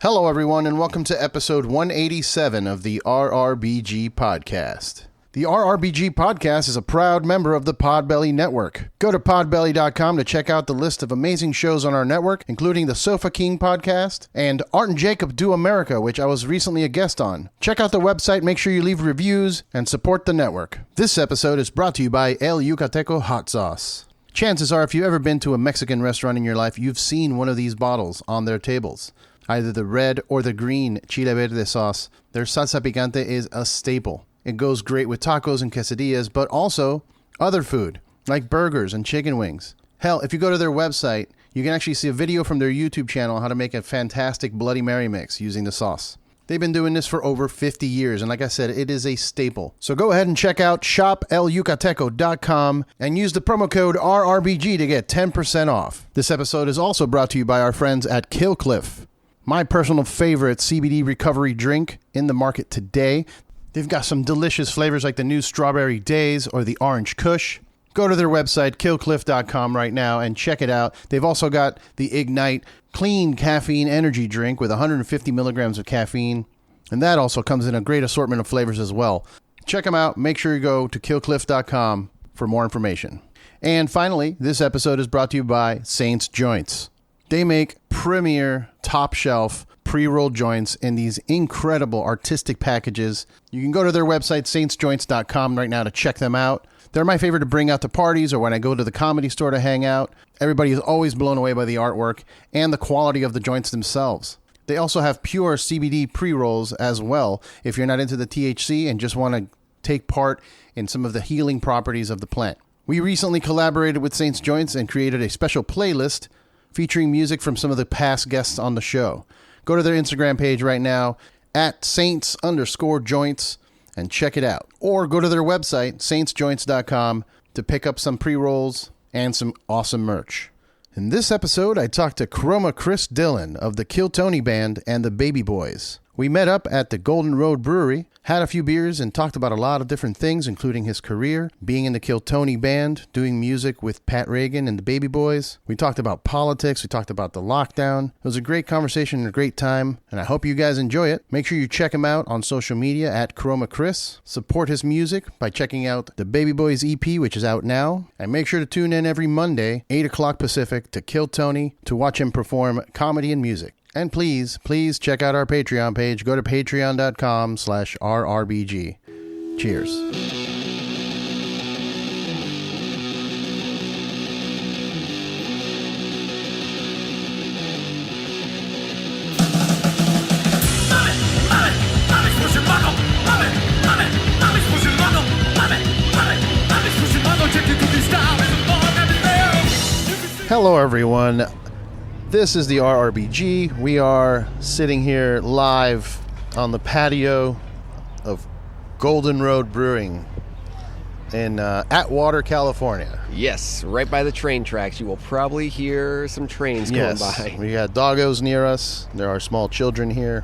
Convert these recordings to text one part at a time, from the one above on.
Hello, everyone, and welcome to episode 187 of the RRBG Podcast. The RRBG Podcast is a proud member of the Podbelly Network. Go to podbelly.com to check out the list of amazing shows on our network, including the Sofa King Podcast and Art and Jacob Do America, which I was recently a guest on. Check out the website, make sure you leave reviews, and support the network. This episode is brought to you by El Yucateco Hot Sauce. Chances are, if you've ever been to a Mexican restaurant in your life, you've seen one of these bottles on their tables. Either the red or the green chile verde sauce. Their salsa picante is a staple. It goes great with tacos and quesadillas, but also other food, like burgers and chicken wings. Hell, if you go to their website, you can actually see a video from their YouTube channel on how to make a fantastic Bloody Mary mix using the sauce. They've been doing this for over 50 years, and like I said, it is a staple. So go ahead and check out shopelucateco.com and use the promo code RRBG to get 10% off. This episode is also brought to you by our friends at Killcliff, my personal favorite CBD recovery drink in the market today. They've got some delicious flavors like the new Strawberry Days or the Orange Kush. Go to their website, killcliff.com right now, and check it out. They've also got the Ignite Clean Caffeine Energy Drink with 150 milligrams of caffeine. And that also comes in a great assortment of flavors as well. Check them out. Make sure you go to killcliff.com for more information. And finally, this episode is brought to you by Saints Joints. They make premier, top-shelf, pre-rolled joints in these incredible artistic packages. You can go to their website, saintsjoints.com, right now to check them out. They're my favorite to bring out to parties or when I go to the comedy store to hang out. Everybody is always blown away by the artwork and the quality of the joints themselves. They also have pure CBD pre-rolls as well if you're not into the THC and just want to take part in some of the healing properties of the plant. We recently collaborated with Saints Joints and created a special playlist featuring music from some of the past guests on the show. Go to their Instagram page right now, at saints_joints, and check it out. Or go to their website, saintsjoints.com, to pick up some pre-rolls and some awesome merch. In this episode, I talked to Chroma Chris Dillon of the Kill Tony Band and the Baby Boys. We met up at the Golden Road Brewery, had a few beers, and talked about a lot of different things, including his career, being in the Kill Tony Band, doing music with Pat Reagan and the Baby Boys. We talked about politics. We talked about the lockdown. It was a great conversation and a great time, and I hope you guys enjoy it. Make sure you check him out on social media at Chroma Chris. Support his music by checking out the Baby Boys EP, which is out now. And make sure to tune in every Monday, 8 o'clock Pacific, to Kill Tony to watch him perform comedy and music. And please check out our Patreon page. Go to patreon.com/RRBG. Cheers. Hello, everyone. This is the RRBG. We are sitting here live on the patio of Golden Road Brewing in Atwater, California. Yes, right by the train tracks. You will probably hear some trains going by. We got doggos near us. There are small children here.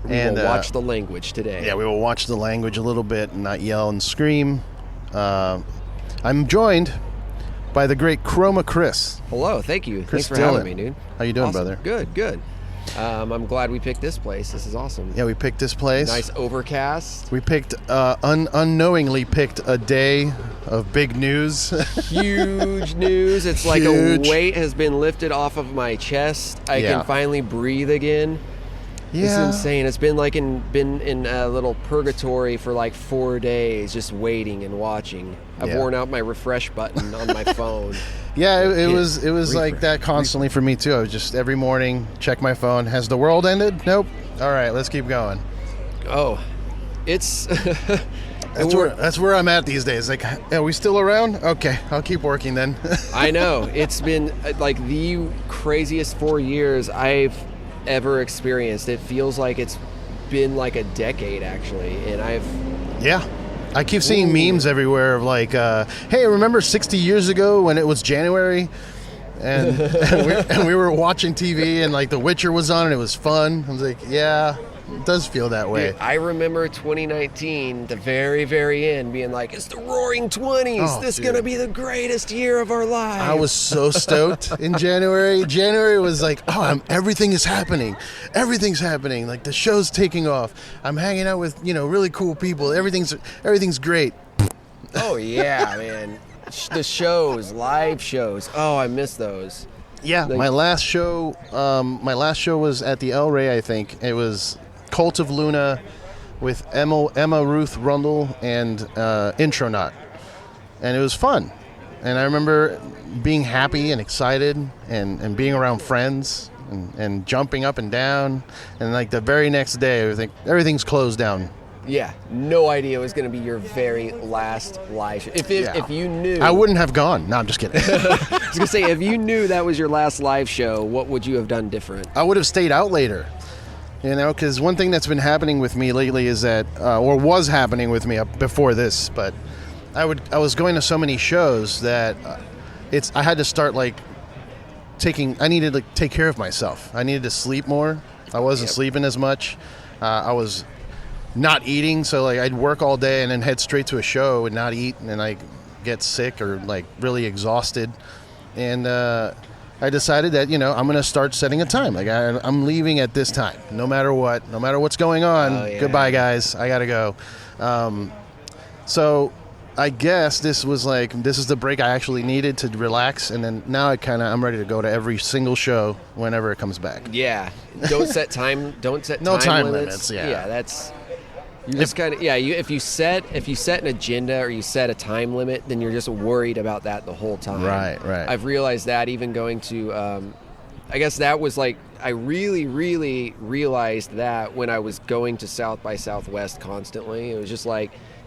We will watch the language today. Yeah, we will watch the language a little bit and not yell and scream. I'm joined by the great Chroma Chris. Hello, thank you. Chris Thanks for Dillon. having me, dude. How you doing, awesome. brother? Good. I'm glad we picked this place. This is awesome. Yeah, we picked this place. Nice overcast. We picked, unknowingly picked a day of big news. Huge news. It's like a weight has been lifted off of my chest. I can finally breathe again. Yeah. It's insane. It's been been in a little purgatory for like 4 days, just waiting and watching. I've worn out my refresh button on my phone. Yeah, it was like that constantly for me too. I was just every morning check my phone. Has the world ended? Nope. All right, let's keep going. Oh, it's that's where I'm at these days. Like, are we still around? Okay, I'll keep working then. I know. It's been like the craziest 4 years I've ever experienced. It feels like it's been like a decade actually, and I keep seeing memes everywhere of like, hey, remember 60 years ago when it was January and we were watching TV and like The Witcher was on and it was fun. I was like, yeah, It does feel that way. Dude, I remember 2019, the very, very end, being like, it's the Roaring 20s. This is going to be the greatest year of our lives. I was so stoked in January. January was like, everything is happening. Everything's happening. Like, the show's taking off. I'm hanging out with, really cool people. Everything's great. Oh, yeah, man. The shows, live shows. Oh, I miss those. Yeah, my last show was at the El Rey, I think. It was Cult of Luna with Emma Ruth Rundle and Intronaut. And it was fun. And I remember being happy and excited and being around friends and jumping up and down. And like the very next day, everything's closed down. Yeah, no idea it was going to be your very last live show. If you knew... I wouldn't have gone. No, I'm just kidding. I was going to say, if you knew that was your last live show, what would you have done different? I would have stayed out later. Because one thing that's been happening with me lately is that, or was happening with me before this, but I was going to so many shows that I had to start I needed to take care of myself. I needed to sleep more. I wasn't sleeping as much. I was not eating, so I'd work all day and then head straight to a show and not eat, and then I get sick or really exhausted. And I decided that I'm going to start setting a time. I'm leaving at this time, no matter what's going on. Oh, yeah. Goodbye, guys. I gotta go. So I guess this is the break I actually needed to relax, and then now I'm ready to go to every single show whenever it comes back. Yeah, don't set time limits. Yeah, that's. You just kind of if you set an agenda or you set a time limit, then you're just worried about that the whole time. Right. I've realized that even going to, I guess that was I really, really realized that when I was going to South by Southwest constantly. It was just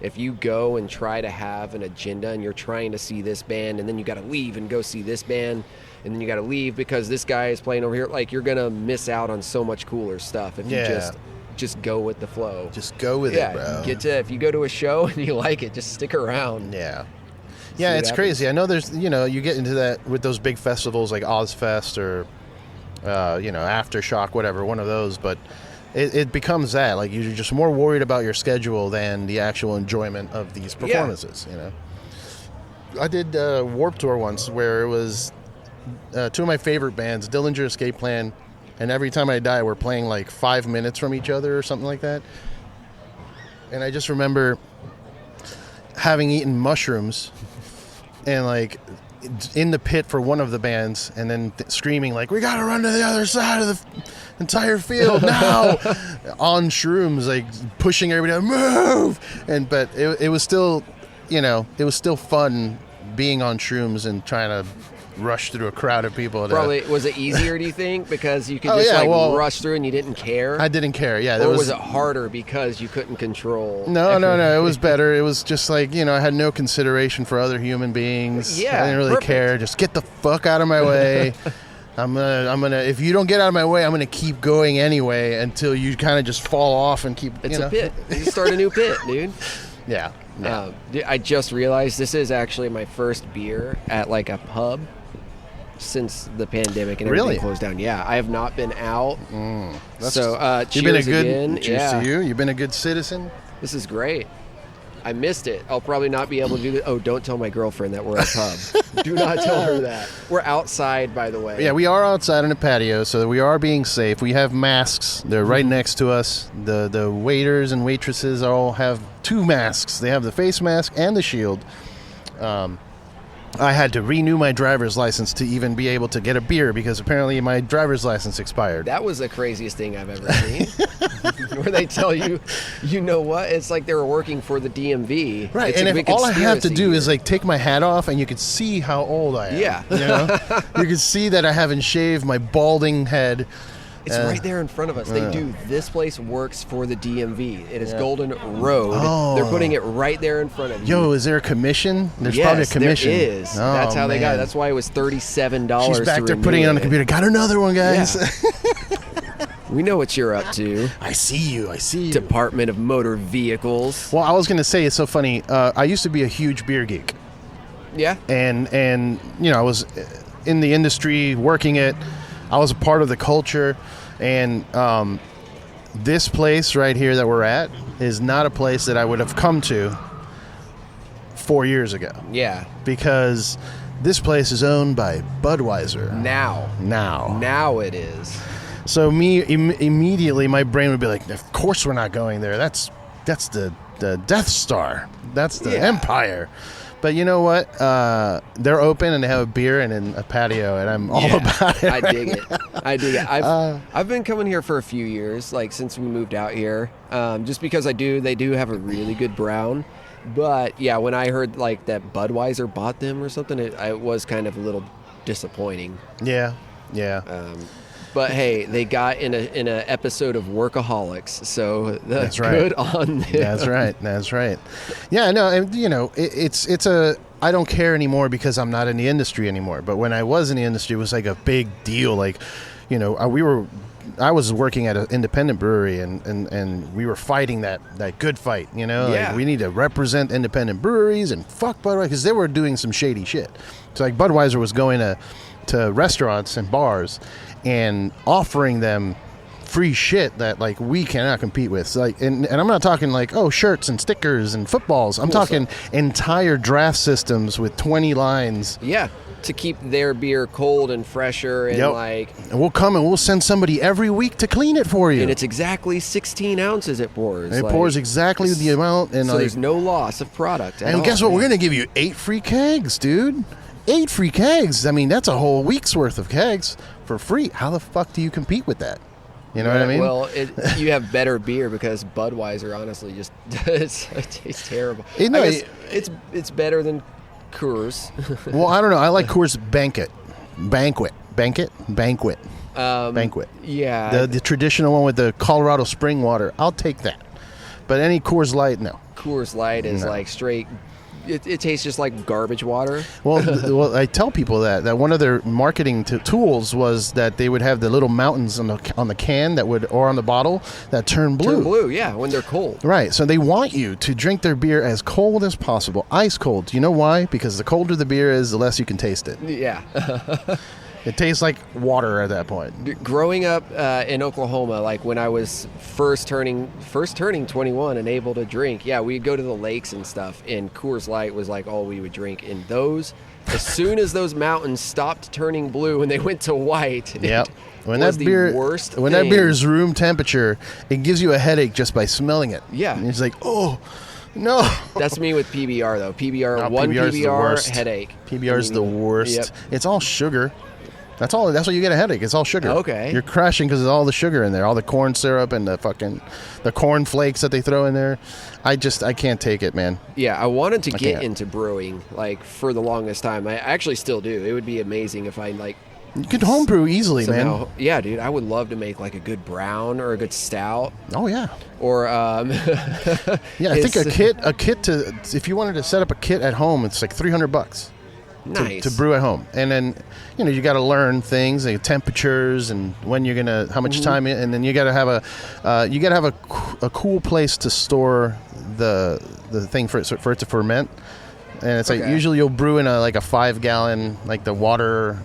if you go and try to have an agenda and you're trying to see this band and then you got to leave and go see this band and then you got to leave because this guy is playing over here, you're gonna miss out on so much cooler stuff if you just go with the flow. Just go with it, bro. If you go to a show and you like it, just stick around. Yeah. Yeah, it's crazy. I know there's, you get into that with those big festivals like Ozfest or, Aftershock, whatever, one of those. But it becomes that. You're just more worried about your schedule than the actual enjoyment of these performances, I did Warped Tour once where it was two of my favorite bands, Dillinger Escape Plan, and Every Time I Die, we're playing 5 minutes from each other or something like that. And I just remember having eaten mushrooms and in the pit for one of the bands and then screaming we gotta run to the other side of the entire field now on shrooms, pushing everybody to move. But it was still, it was still fun being on shrooms and trying to rush through a crowd of people. Probably. Was it easier, do you think, because you could rush through and you didn't care? I didn't care, yeah. Or was it harder because you couldn't control? No, it was better. It was just I had no consideration for other human beings. Yeah, I didn't really care. Just get the fuck out of my way. I'm gonna if you don't get out of my way, I'm gonna keep going anyway until you kind of just fall off and keep. It's a pit. You start a new pit, dude. Yeah. I just realized this is actually my first beer at a pub since the pandemic and everything closed down. Yeah, I have not been out. So cheers you've been a good, again. Cheers to you. You've been a good citizen. This is great. I missed it. I'll probably not be able to do that. Oh, don't tell my girlfriend that we're at a pub. Do not tell her that. We're outside, by the way. Yeah, we are outside on a patio, so we are being safe. We have masks. They're right next to us. The waiters and waitresses all have 2 masks. They have the face mask and the shield. I had to renew my driver's license to even be able to get a beer because apparently my driver's license expired. That was the craziest thing I've ever seen. Where they tell you, you know what? It's like they were working for the DMV. Right, and if all I have to do is take my hat off and you can see how old I am. Yeah. You can see that I haven't shaved my balding head. It's right there in front of us. They do. This place works for the DMV. It is Golden Road. Oh. They're putting it right there in front of you. Yo, is there a commission? There's probably a commission. There is. That's how they got it. That's why it was $37. She's back there putting it on the computer. Got another one, guys. Yeah. We know what you're up to. I see you. Department of Motor Vehicles. Well, I was going to say, it's so funny. I used to be a huge beer geek. Yeah. And I was in the industry working it. I was a part of the culture, and this place right here that we're at is not a place that I would have come to 4 years ago. Yeah. Because this place is owned by Budweiser. Now it is. So immediately my brain would be like, of course we're not going there. That's the Death Star. That's the Empire. But you know what? They're open and they have a beer and a patio, and I'm all about it. I dig it. I've been coming here for a few years, like since we moved out here, just because they do have a really good brown. But yeah, when I heard like that Budweiser bought them or something, it was kind of a little disappointing. Yeah. But hey, they got in a episode of Workaholics, so that's right. Good on them. That's right. Yeah, no, and you know, it's I don't care anymore because I'm not in the industry anymore. But when I was in the industry, it was like a big deal. Like, you know, I was working at an independent brewery, and we were fighting that good fight. You know, like we need to represent independent breweries and fuck Budweiser because they were doing some shady shit. So like Budweiser was going to restaurants and bars and offering them free shit that like we cannot compete with. So, like, and I'm not talking like shirts and stickers and footballs. I'm talking entire draft systems with 20 lines. Yeah, to keep their beer cold and fresher and And we'll come and we'll send somebody every week to clean it for you. And it's exactly 16 ounces it pours. It pours exactly the amount, and so there's no loss of product. And guess what? We're gonna give you 8 free kegs, dude. 8 free kegs. I mean, that's a whole week's worth of kegs for free. How the fuck do you compete with that? You know what I mean? Well, you have better beer because Budweiser, honestly, just it tastes terrible. I guess it's better than Coors. Well, I don't know. I like Coors Banquet. Yeah. The traditional one with the Colorado spring water. I'll take that. But any Coors Light, no. Coors Light is like straight. It tastes just like garbage water. Well, I tell people that one of their marketing tools was that they would have the little mountains on the can or on the bottle that turn blue. Turn blue, yeah, when they're cold. Right. So they want you to drink their beer as cold as possible, ice cold. Do you know why? Because the colder the beer is, the less you can taste it. Yeah. It tastes like water at that point. Growing up in Oklahoma, like when I was first turning 21 and able to drink, we'd go to the lakes and stuff, and Coors Light was like all we would drink. And those, as soon as those mountains stopped turning blue and they went to white, when that beer is room temperature, it gives you a headache just by smelling it. Yeah, and it's like, oh. No. That's me with PBR though. PBR headache. PBR is the worst. Yep. It's all sugar. That's all. That's why you get a headache. It's all sugar. Okay. You're crashing because of all the sugar in there, all the corn syrup and the corn flakes that they throw in there. I can't take it, man. Yeah, I wanted to get into brewing like for the longest time. I actually still do. It would be amazing if I like. You could homebrew easily, man. Yeah, dude. I would love to make like a good brown or a good stout. Oh yeah. Or yeah, I think a kit to if you wanted to set up a kit at home, it's like $300. Nice. To brew at home. And then, you got to learn things, like temperatures and when you're going to, how much time, and then you got to have a cool place to store the thing for it to ferment. And it's like, usually you'll brew in a 5-gallon, like the water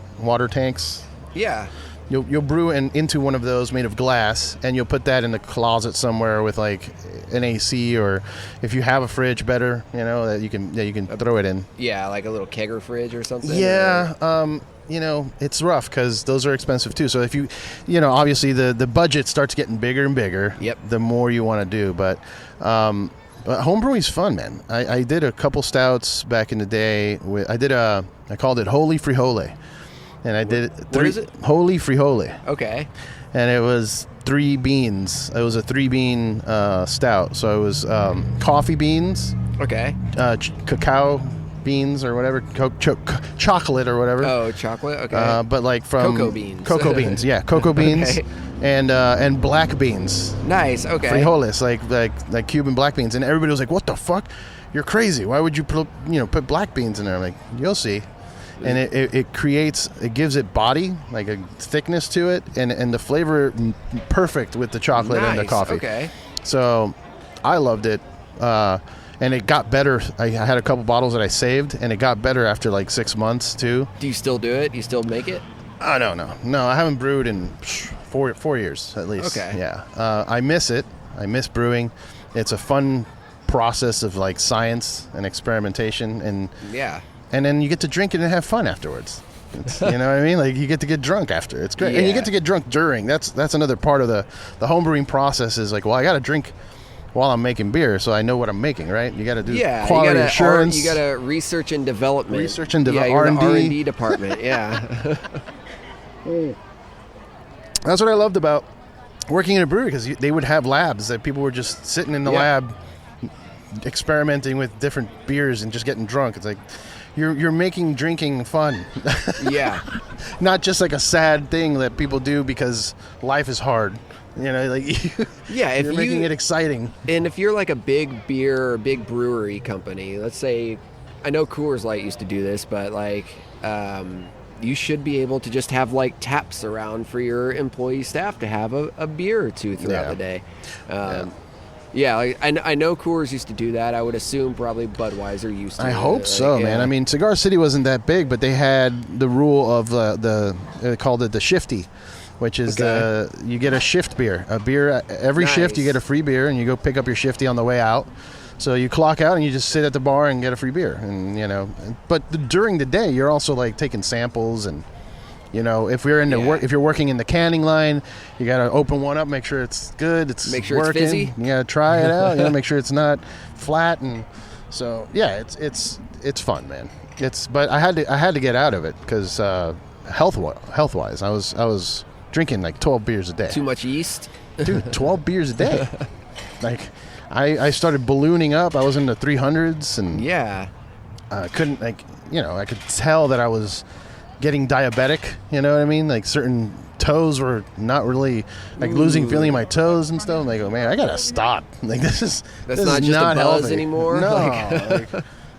tanks. Yeah. You'll brew into one of those made of glass, and you'll put that in the closet somewhere with like an AC, or if you have a fridge, better, that you can throw it in. Yeah, like a little kegger fridge or something. Yeah, it's rough because those are expensive too. So if you obviously the budget starts getting bigger and bigger. Yep. The more you want to do, but homebrewing is fun, man. I did a couple stouts back in the day. I called it Holy Frijole. And I did what is it? Holy Frijole. Okay. And it was 3 beans. It was a 3-bean stout. So it was coffee beans. Okay. Cacao beans or whatever. Chocolate or whatever. Oh, chocolate? Okay. But like from... Cocoa beans. Cocoa beans, yeah. Cocoa beans. Okay. And black beans. Nice, okay. Frijoles, like Cuban black beans. And everybody was like, what the fuck? You're crazy. Why would you put black beans in there? I'm like, you'll see. And it gives it body, like a thickness to it, and the flavor perfect with the chocolate and the coffee. Okay. So I loved it, and it got better. I had a couple bottles that I saved, and it got better after like 6 months too. Do you still do it? Do you still make it? No. I haven't brewed in 4 years at least. Okay. Yeah. I miss it. I miss brewing. It's a fun process of like science and experimentation, and then you get to drink it and have fun afterwards. You know what I mean? Like you get to get drunk after. It's great. And you get to get drunk during. That's another part of the homebrewing process is like, well, I got to drink while I'm making beer so I know what I'm making, right? You got to do quality assurance. You got to research and development. R&D. R&D department, yeah. That's what I loved about working in a brewery, because they would have labs that people were just sitting in the lab experimenting with different beers and just getting drunk. It's like you're making drinking fun. Yeah. Not just like a sad thing that people do because life is hard. You know, like you're making it exciting. And if you're like a big beer or big brewery company, let's say, I know Coors Light used to do this, but like you should be able to just have like taps around for your employee staff to have a beer or two throughout the day. I know Coors used to do that. I would assume probably Budweiser used to. I hope so, man. I mean, Cigar City wasn't that big, but they had the rule of they called it the shifty, which is you get a shift beer. A beer every shift, you get a free beer, and you go pick up your shifty on the way out. So you clock out and you just sit at the bar and get a free beer, and But during the day, you're also like taking samples, and if you're if you're working in the canning line, you got to open one up, make sure it's good, make sure working. It's fizzy. You got to try it out, make sure it's not flat, and so it's fun, man. But I had to get out of it because health wise, I was drinking like 12 beers a day. Too much yeast, dude. 12 beers a day, like. I started ballooning up. I was in the 300s, and couldn't I could tell that I was getting diabetic. You know what I mean? Like certain toes were not really losing feeling in my toes and stuff. I'm like, oh man, I gotta stop. Like that's not just a buzz anymore. No,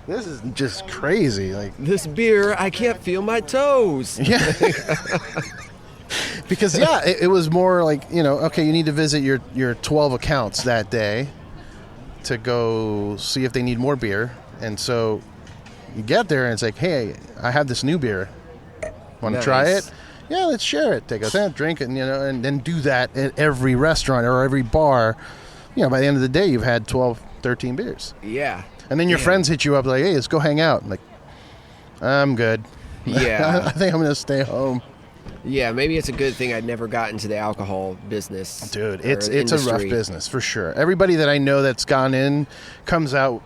this is just crazy. Like this beer, I can't feel my toes. Yeah. Because it was more like okay, you need to visit your 12 accounts that day to go see if they need more beer. And so you get there and it's like, hey, I have this new beer. Want to try it? Yeah, let's share it. Take a drink it, and then do that at every restaurant or every bar. By the end of the day, you've had 12, 13 beers. Yeah. And then your friends hit you up like, hey, let's go hang out. I'm like, I'm good. Yeah. I think I'm going to stay home. Yeah, maybe it's a good thing I'd never got into the alcohol business. Dude, it's a rough business for sure. Everybody that I know that's gone in comes out,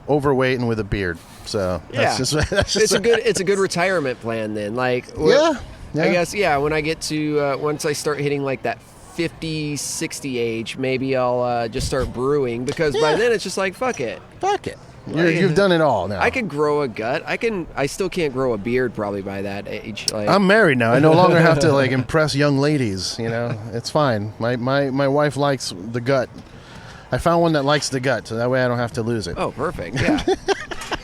overweight and with a beard. So that's just it's a good retirement plan then. Like I guess when I get to once I start hitting like that 50, 60 age, maybe I'll just start brewing, because by then it's just like fuck it. You've done it all now. I could grow a gut. I still can't grow a beard probably by that age. Like, I'm married now. I no longer have to impress young ladies. It's fine. My wife likes the gut. I found one that likes the gut, so that way I don't have to lose it. Oh, perfect. Yeah.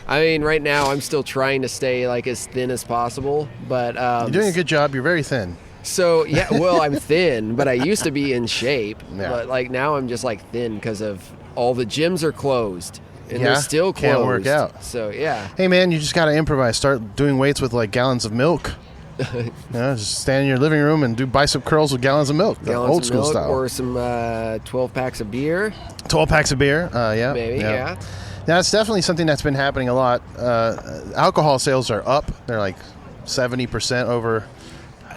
I mean, right now I'm still trying to stay as thin as possible, but you're doing a good job. You're very thin. So I'm thin, but I used to be in shape. Yeah. But now I'm just thin because of all the gyms are closed. And they're still closed. Can't work out. So, yeah. Hey, man, you just got to improvise. Start doing weights with, gallons of milk. Just stand in your living room and do bicep curls with gallons of milk. Old school style. Or some 12 packs of beer. 12 packs of beer, yeah. Maybe, yeah. That's definitely something that's been happening a lot. Alcohol sales are up. They're 70% over.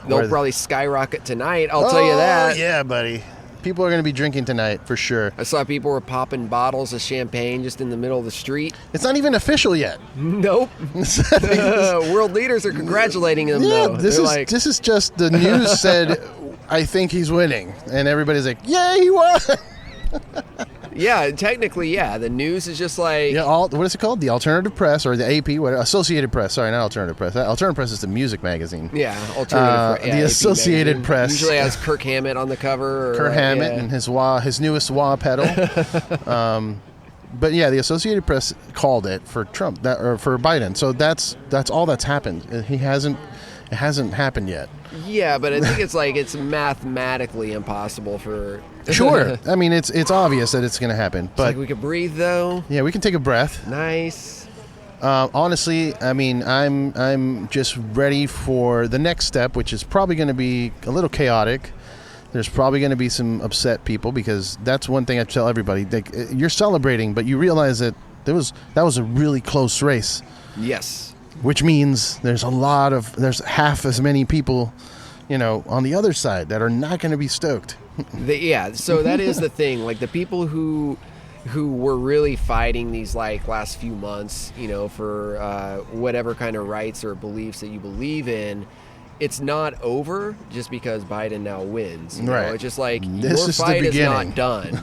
They'll probably skyrocket tonight, I'll tell you that. Yeah, buddy. People are going to be drinking tonight for sure. I saw people were popping bottles of champagne just in the middle of the street. It's not even official yet. Nope. World leaders are congratulating them, though. This is just the news said, I think he's winning. And everybody's like, yay, he won. Yeah, technically, the news is just what is it called? The Alternative Press or the AP? Associated Press. Sorry, not Alternative Press. Alternative Press is the music magazine. Yeah, Alternative Press. The Associated Press usually has Kirk Hammett on the cover. Kirk Hammett and his newest wah pedal. But the Associated Press called it for Trump or for Biden. So that's all that's happened. It hasn't happened yet. Yeah, but I think it's mathematically impossible for. Sure. I mean, it's obvious that it's going to happen. But we could breathe, though. Yeah, we can take a breath. Nice. Honestly, I mean, I'm just ready for the next step, which is probably going to be a little chaotic. There's probably going to be some upset people, because that's one thing I tell everybody. Like, you're celebrating, but you realize that that was a really close race. Yes. Which means there's half as many people, on the other side that are not going to be stoked. So that is the thing. Like, the people who were really fighting these last few months, for whatever kind of rights or beliefs that you believe in, it's not over just because Biden now wins. Right. It's just like, this your fight is not done.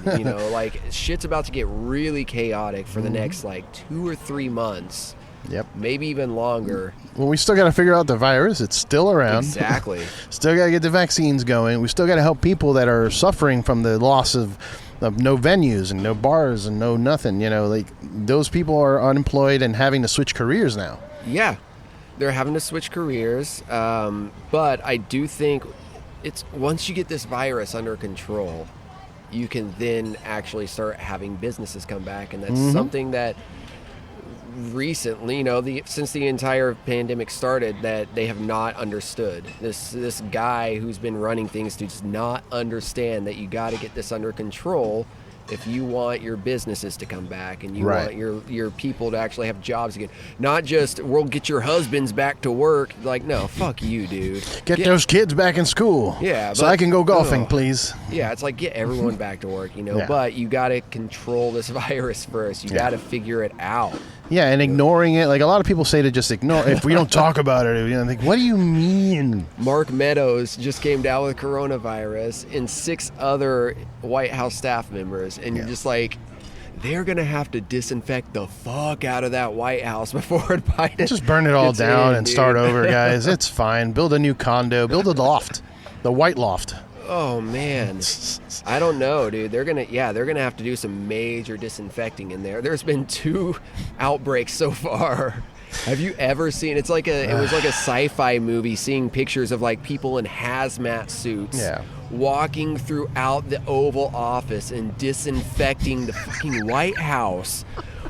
Shit's about to get really chaotic for the next 2 or 3 months. Yep. Maybe even longer. Well, we still got to figure out the virus. It's still around. Exactly. Still got to get the vaccines going. We still got to help people that are suffering from the loss of no venues and no bars and no nothing. Those people are unemployed and having to switch careers now. Yeah. They're having to switch careers. But I do think it's once you get this virus under control, you can then actually start having businesses come back. And that's something that recently, since the entire pandemic started, that they have not understood. This guy who's been running things does not understand that you got to get this under control if you want your businesses to come back and you want your people to actually have jobs again. Not just, we'll get your husbands back to work. Like, no, fuck you, dude. Get those kids back in school. Yeah. So I can go golfing, please. Yeah, it's like, get everyone back to work, Yeah. But you got to control this virus first. You got to figure it out. Yeah, and ignoring it. Like, a lot of people say to just ignore if we don't talk about it. Like, what do you mean? Mark Meadows just came down with coronavirus and 6 other White House staff members. And you're just like, they're going to have to disinfect the fuck out of that White House before Biden just burn it all down and start over, guys. It's fine. Build a new condo. Build a loft. The White Loft. Oh, man. I don't know, dude. They're gonna have to do some major disinfecting in there. There's been 2 outbreaks so far. Have you ever seen? It was like a sci-fi movie. Seeing pictures of people in hazmat suits, walking throughout the Oval Office and disinfecting the fucking White House.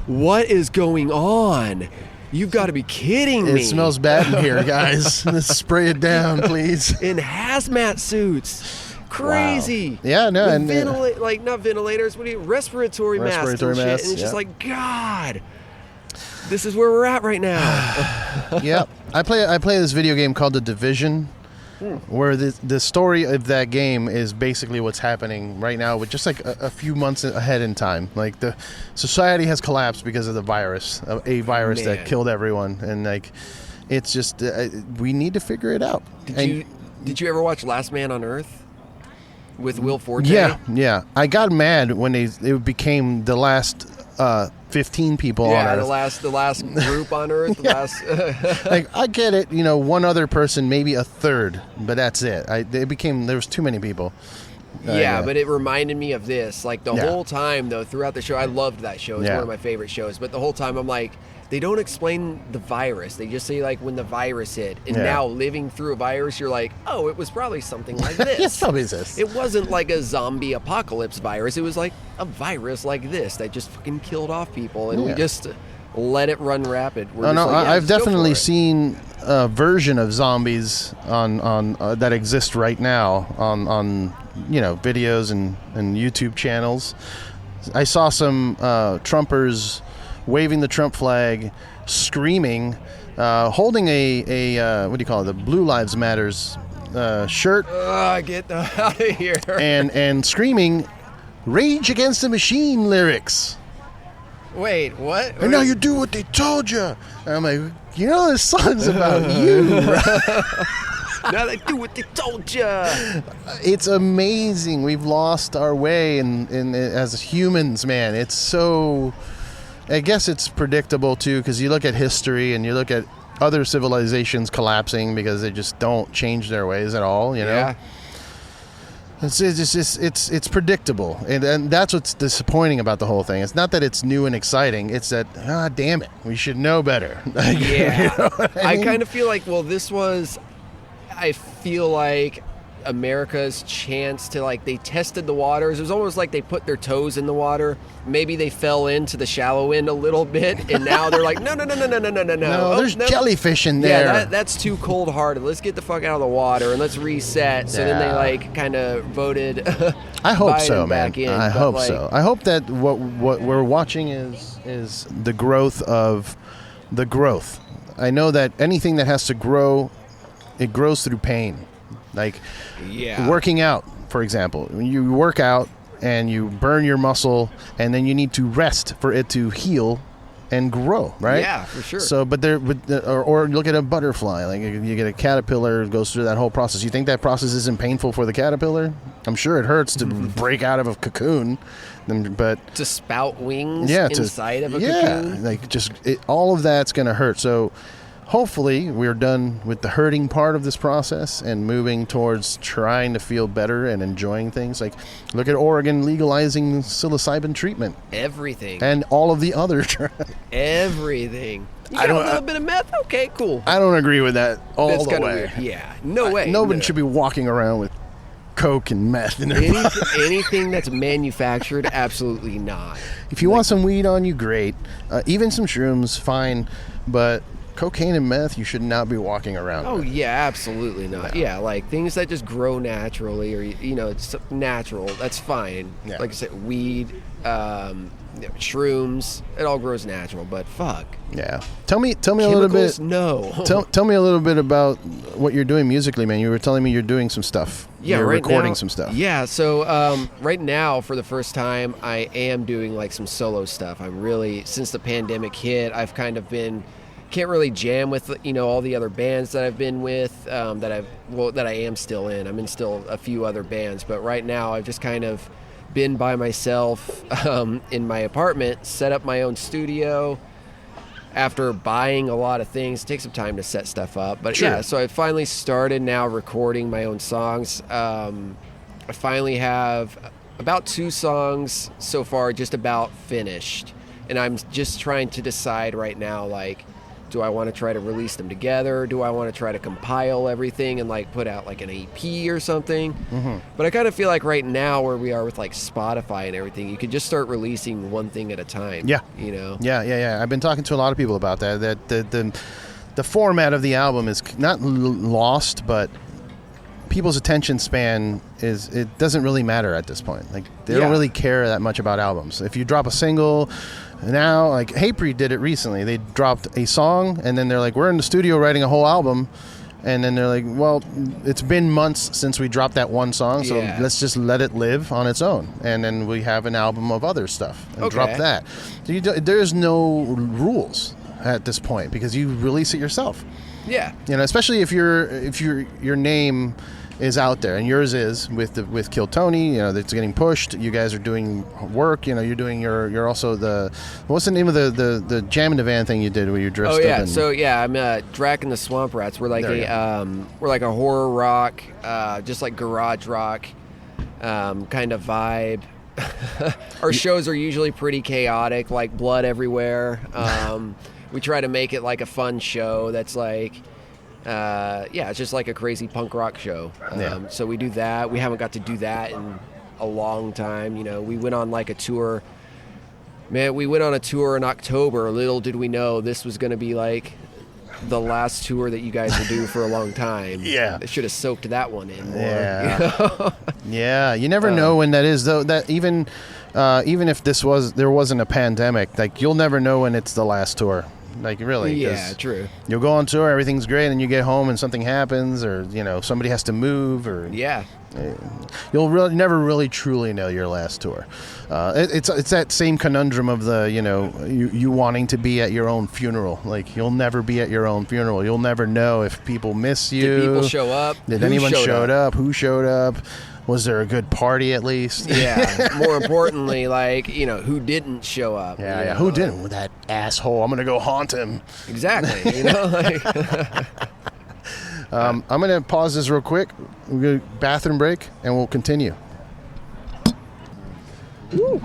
What is going on? You've got to be kidding me. It smells bad in here, guys. Let's spray it down, please. In hazmat suits. Crazy. Wow. Yeah, no. And not ventilators, respiratory masks and shit. And it's just like, God, this is where we're at right now. Yeah. I play this video game called The Division, where the story of that game is basically what's happening right now, with just a few months ahead in time. Like, the society has collapsed because of a virus that killed everyone, and it's just we need to figure it out. Did you ever watch Last Man on Earth with Will Forte? Yeah. I got mad when it became the last 15 people on Earth. the last group on Earth. I get it, one other person, maybe a third, but that's it. There was too many people. But it reminded me of this. Whole time, though, throughout the show, I loved that show. It's one of my favorite shows. But the whole time, I'm like, they don't explain the virus. They just say, when the virus hit. And now, living through a virus, you're like, oh, it was probably something like this. It's probably this. It wasn't like a zombie apocalypse virus. It was like a virus like this that just fucking killed off people. And we just let it run rapid. I've definitely seen a version of zombies on that exist right now on videos and YouTube channels. I saw some Trumpers waving the Trump flag, screaming, holding a what do you call it? The Blue Lives Matters shirt. Get out of here! And screaming, "Rage Against the Machine" lyrics. Wait, what? And now you do what they told you. And I'm like, this song's about you, right? Now they do what they told you. It's amazing. We've lost our way in as humans, man. It's so. I guess it's predictable too, because you look at history and you look at other civilizations collapsing because they just don't change their ways at all. Yeah. It's predictable, and that's what's disappointing about the whole thing. It's not that it's new and exciting; it's that damn it, we should know better. Yeah, I kind of feel like this was. I feel like America's chance to, like, they tested the waters. It was almost like they put their toes in the water. Maybe they fell into the shallow end a little bit, and now they're like, no. No, there's jellyfish in there. Yeah, that's too cold-hearted. Let's get the fuck out of the water and let's reset. So then they, like, kind of voted I hope Biden so, man. back in. I But, hope like, so. I hope that what we're watching is the growth of the growth. I know that anything that has to grow, it grows through pain. Like working out, for example. When you work out and you burn your muscle, and then you need to rest for it to heal and grow, right? Yeah, for sure. So, or look at a butterfly. Like you get a caterpillar, goes through that whole process. You think that process isn't painful for the caterpillar? I'm sure it hurts to break out of a cocoon, but to spout wings inside of a cocoon. Like all of that's going to hurt. So hopefully we're done with the hurting part of this process and moving towards trying to feel better and enjoying things. Like, look at Oregon legalizing psilocybin treatment. Everything. And all of the other everything. You got a little bit of meth? Okay, cool. I don't agree with that all the way. Weird. Yeah, no way. Nobody should be walking around with coke and meth in their body. Anything that's manufactured, absolutely not. If you want some weed on you, great. Even some shrooms, fine. But cocaine and meth, you should not be walking around with. Yeah, absolutely not. No. Yeah, like things that just grow naturally, or it's natural. That's fine. Yeah. Like I said, weed, shrooms, it all grows natural. But fuck. Yeah. Tell me a little bit. No. Tell me a little bit about what you're doing musically, man. You were telling me you're doing some stuff. Yeah, you're right recording now, some stuff. Yeah. So right now, for the first time, I am doing like some solo stuff. I'm really, since the pandemic hit, I've kind of been. Can't really jam with all the other bands that I've been with that I am still in. I'm in still a few other bands, but right now I've just kind of been by myself in my apartment, set up my own studio. After buying a lot of things, it takes some time to set stuff up. But yeah, so I finally started now recording my own songs. I finally have about 2 songs so far just about finished, and I'm just trying to decide right now, like, do I want to try to release them together? Do I want to try to compile everything and like put out like an EP or something? Mm-hmm. But I kind of feel like right now where we are with like Spotify and everything, you could just start releasing one thing at a time. Yeah. Yeah. I've been talking to a lot of people about that. That the format of the album is not lost, but people's attention span it doesn't really matter at this point. Like they don't really care that much about albums. If you drop a single. Now, like Hatebreed did it recently. They dropped a song, and then they're like, we're in the studio writing a whole album. And then they're like, well, it's been months since we dropped that one song, so let's just let it live on its own. And then we have an album of other stuff and drop that. So there's no rules at this point because you release it yourself. Yeah. Especially if your name is out there, and yours is with Kill Tony. That's getting pushed. You guys are doing work. You're doing you're also what's the name of the Jam in the Van thing you did where you dressed up? I'm Drac and the Swamp Rats. We're like we're like a horror rock, just like garage rock, kind of vibe. Our shows are usually pretty chaotic, like blood everywhere. We try to make it like a fun show that's like. It's just like a crazy punk rock show. So we do that. We haven't got to do that in a long time. We went on like a tour. Man, we went on a tour in October. Little did we know this was going to be like the last tour that you guys will do for a long time. Yeah. I should have soaked that one in more. Yeah. Yeah. You never know when that is, though. That even if there wasn't a pandemic, like you'll never know when it's the last tour. Like, really. Yeah, true. You'll go on tour, everything's great, and you get home and something happens, or, somebody has to move, or... Yeah. You'll never really truly know your last tour. It's that same conundrum of you wanting to be at your own funeral. Like, you'll never be at your own funeral. You'll never know if people miss you. Did people show up? Did anyone showed up? Who showed up? Was there a good party at least? Yeah. More importantly, like, who didn't show up? Yeah. Who didn't? That asshole. I'm going to go haunt him. Exactly. I'm going to pause this real quick. We'll go bathroom break, and we'll continue. Woo.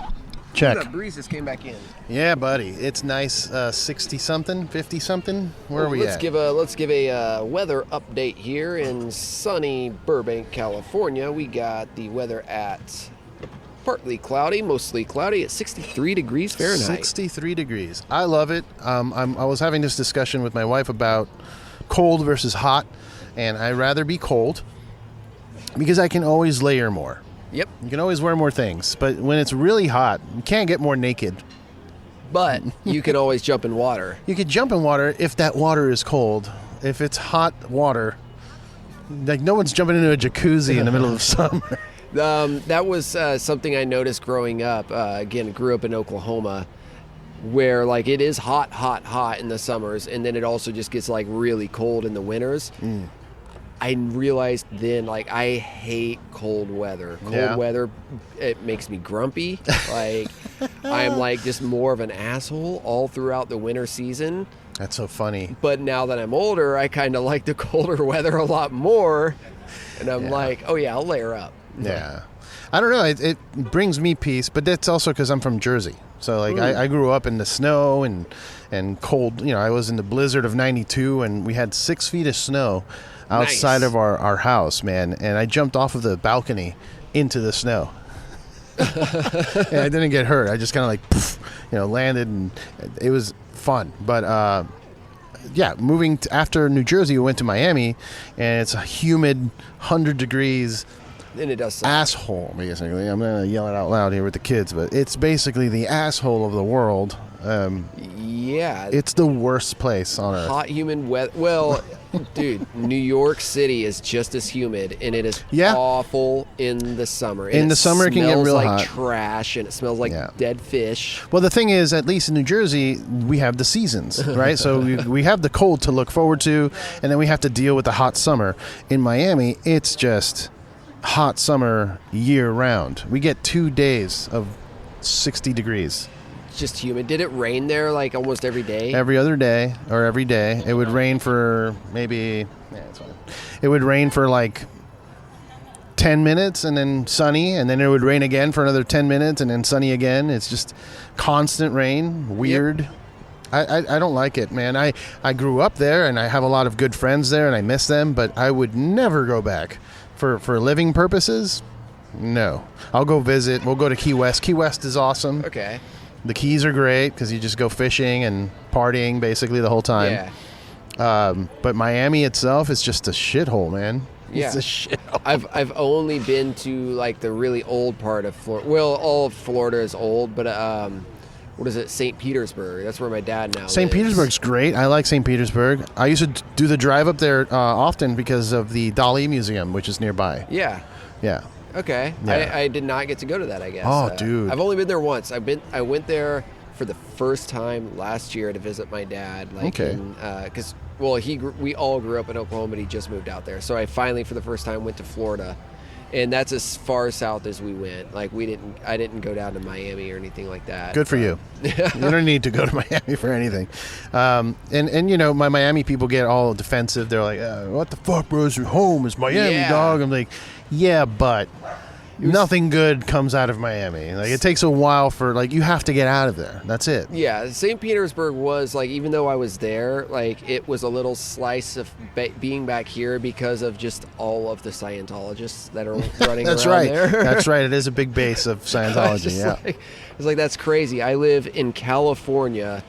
Check. The breeze just came back in. Yeah, buddy. It's nice 60-something, 50-something. Where are we let's at? Let's give a weather update here in sunny Burbank, California. We got the weather at partly cloudy, mostly cloudy at 63 degrees Fahrenheit. 63 degrees. I love it. I was having this discussion with my wife about cold versus hot, and I'd rather be cold because I can always layer more. Yep. You can always wear more things, but when it's really hot, you can't get more naked. But you can always jump in water. You could jump in water if that water is cold. If it's hot water, like no one's jumping into a jacuzzi in the middle of summer. That was something I noticed growing up. Again, grew up in Oklahoma, where like it is hot in the summers, and then it also just gets like really cold in the winters. I realized then, like, I hate cold weather. Cold weather, it makes me grumpy. Like, I'm, like, just more of an asshole all throughout the winter season. That's so funny. But now that I'm older, I kind of like the colder weather a lot more. And I'm like, oh, yeah, I'll layer up. Yeah. I don't know. It brings me peace, but that's also because I'm from Jersey. So, like, I grew up in the snow and cold. You know, I was in the blizzard of 92, and we had 6 feet of snow outside of our house, man, and I jumped off of the balcony into the snow. And I didn't get hurt. I just kind of like, poof, landed, and it was fun. But moving after New Jersey, we went to Miami, and it's a humid 100 degrees. And it does suck. Asshole, basically. I'm gonna yell it out loud here with the kids, but it's basically the asshole of the world. It's the worst place on earth. Hot, humid weather. Well, dude, New York City is just as humid, and it is awful in the summer. In the summer, it can get real hot. It smells like trash, and it smells like dead fish. Well, the thing is, at least in New Jersey, we have the seasons, right? So we have the cold to look forward to, and then we have to deal with the hot summer. In Miami, it's just hot summer year round. We get 2 days of 60 degrees. Just humid. Did it rain there like almost every day? Every other day or every day. It would rain for maybe it's fine. It would rain for like 10 minutes and then sunny, and then it would rain again for another 10 minutes and then sunny again. It's just constant rain. Weird. Yep. I don't like it, man. I grew up there, and I have a lot of good friends there, and I miss them, but I would never go back for living purposes. No. I'll go visit. We'll go to Key West. Key West is awesome. Okay. The Keys are great because you just go fishing and partying basically the whole time. Yeah. But Miami itself is just a shithole, man. Yeah. It's a shithole. I've only been to like the really old part of Florida. Well, all of Florida is old, but what is it? St. Petersburg. That's where my dad now lives. St. Petersburg's great. I like St. Petersburg. I used to do the drive up there often because of the Dali Museum, which is nearby. Yeah. Yeah. Okay. Yeah. I did not get to go to that, I guess. Oh, dude. I've only been there once. I went there for the first time last year to visit my dad. Like, okay. Because, we all grew up in Oklahoma, but he just moved out there. So I finally, for the first time, went to Florida. And that's as far south as we went. Like, I didn't go down to Miami or anything like that. Good for you. You don't need to go to Miami for anything. And my Miami people get all defensive. They're like, what the fuck, bro? Your home is Miami, dog. I'm like, yeah, but nothing good comes out of Miami. Like, it takes a while for, like, you have to get out of there. That's it. Yeah, St. Petersburg was, like, even though I was there, like, it was a little slice of being back here because of just all of the Scientologists that are running That's around right. there. That's right. It is a big base of Scientology, It's like, that's crazy. I live in California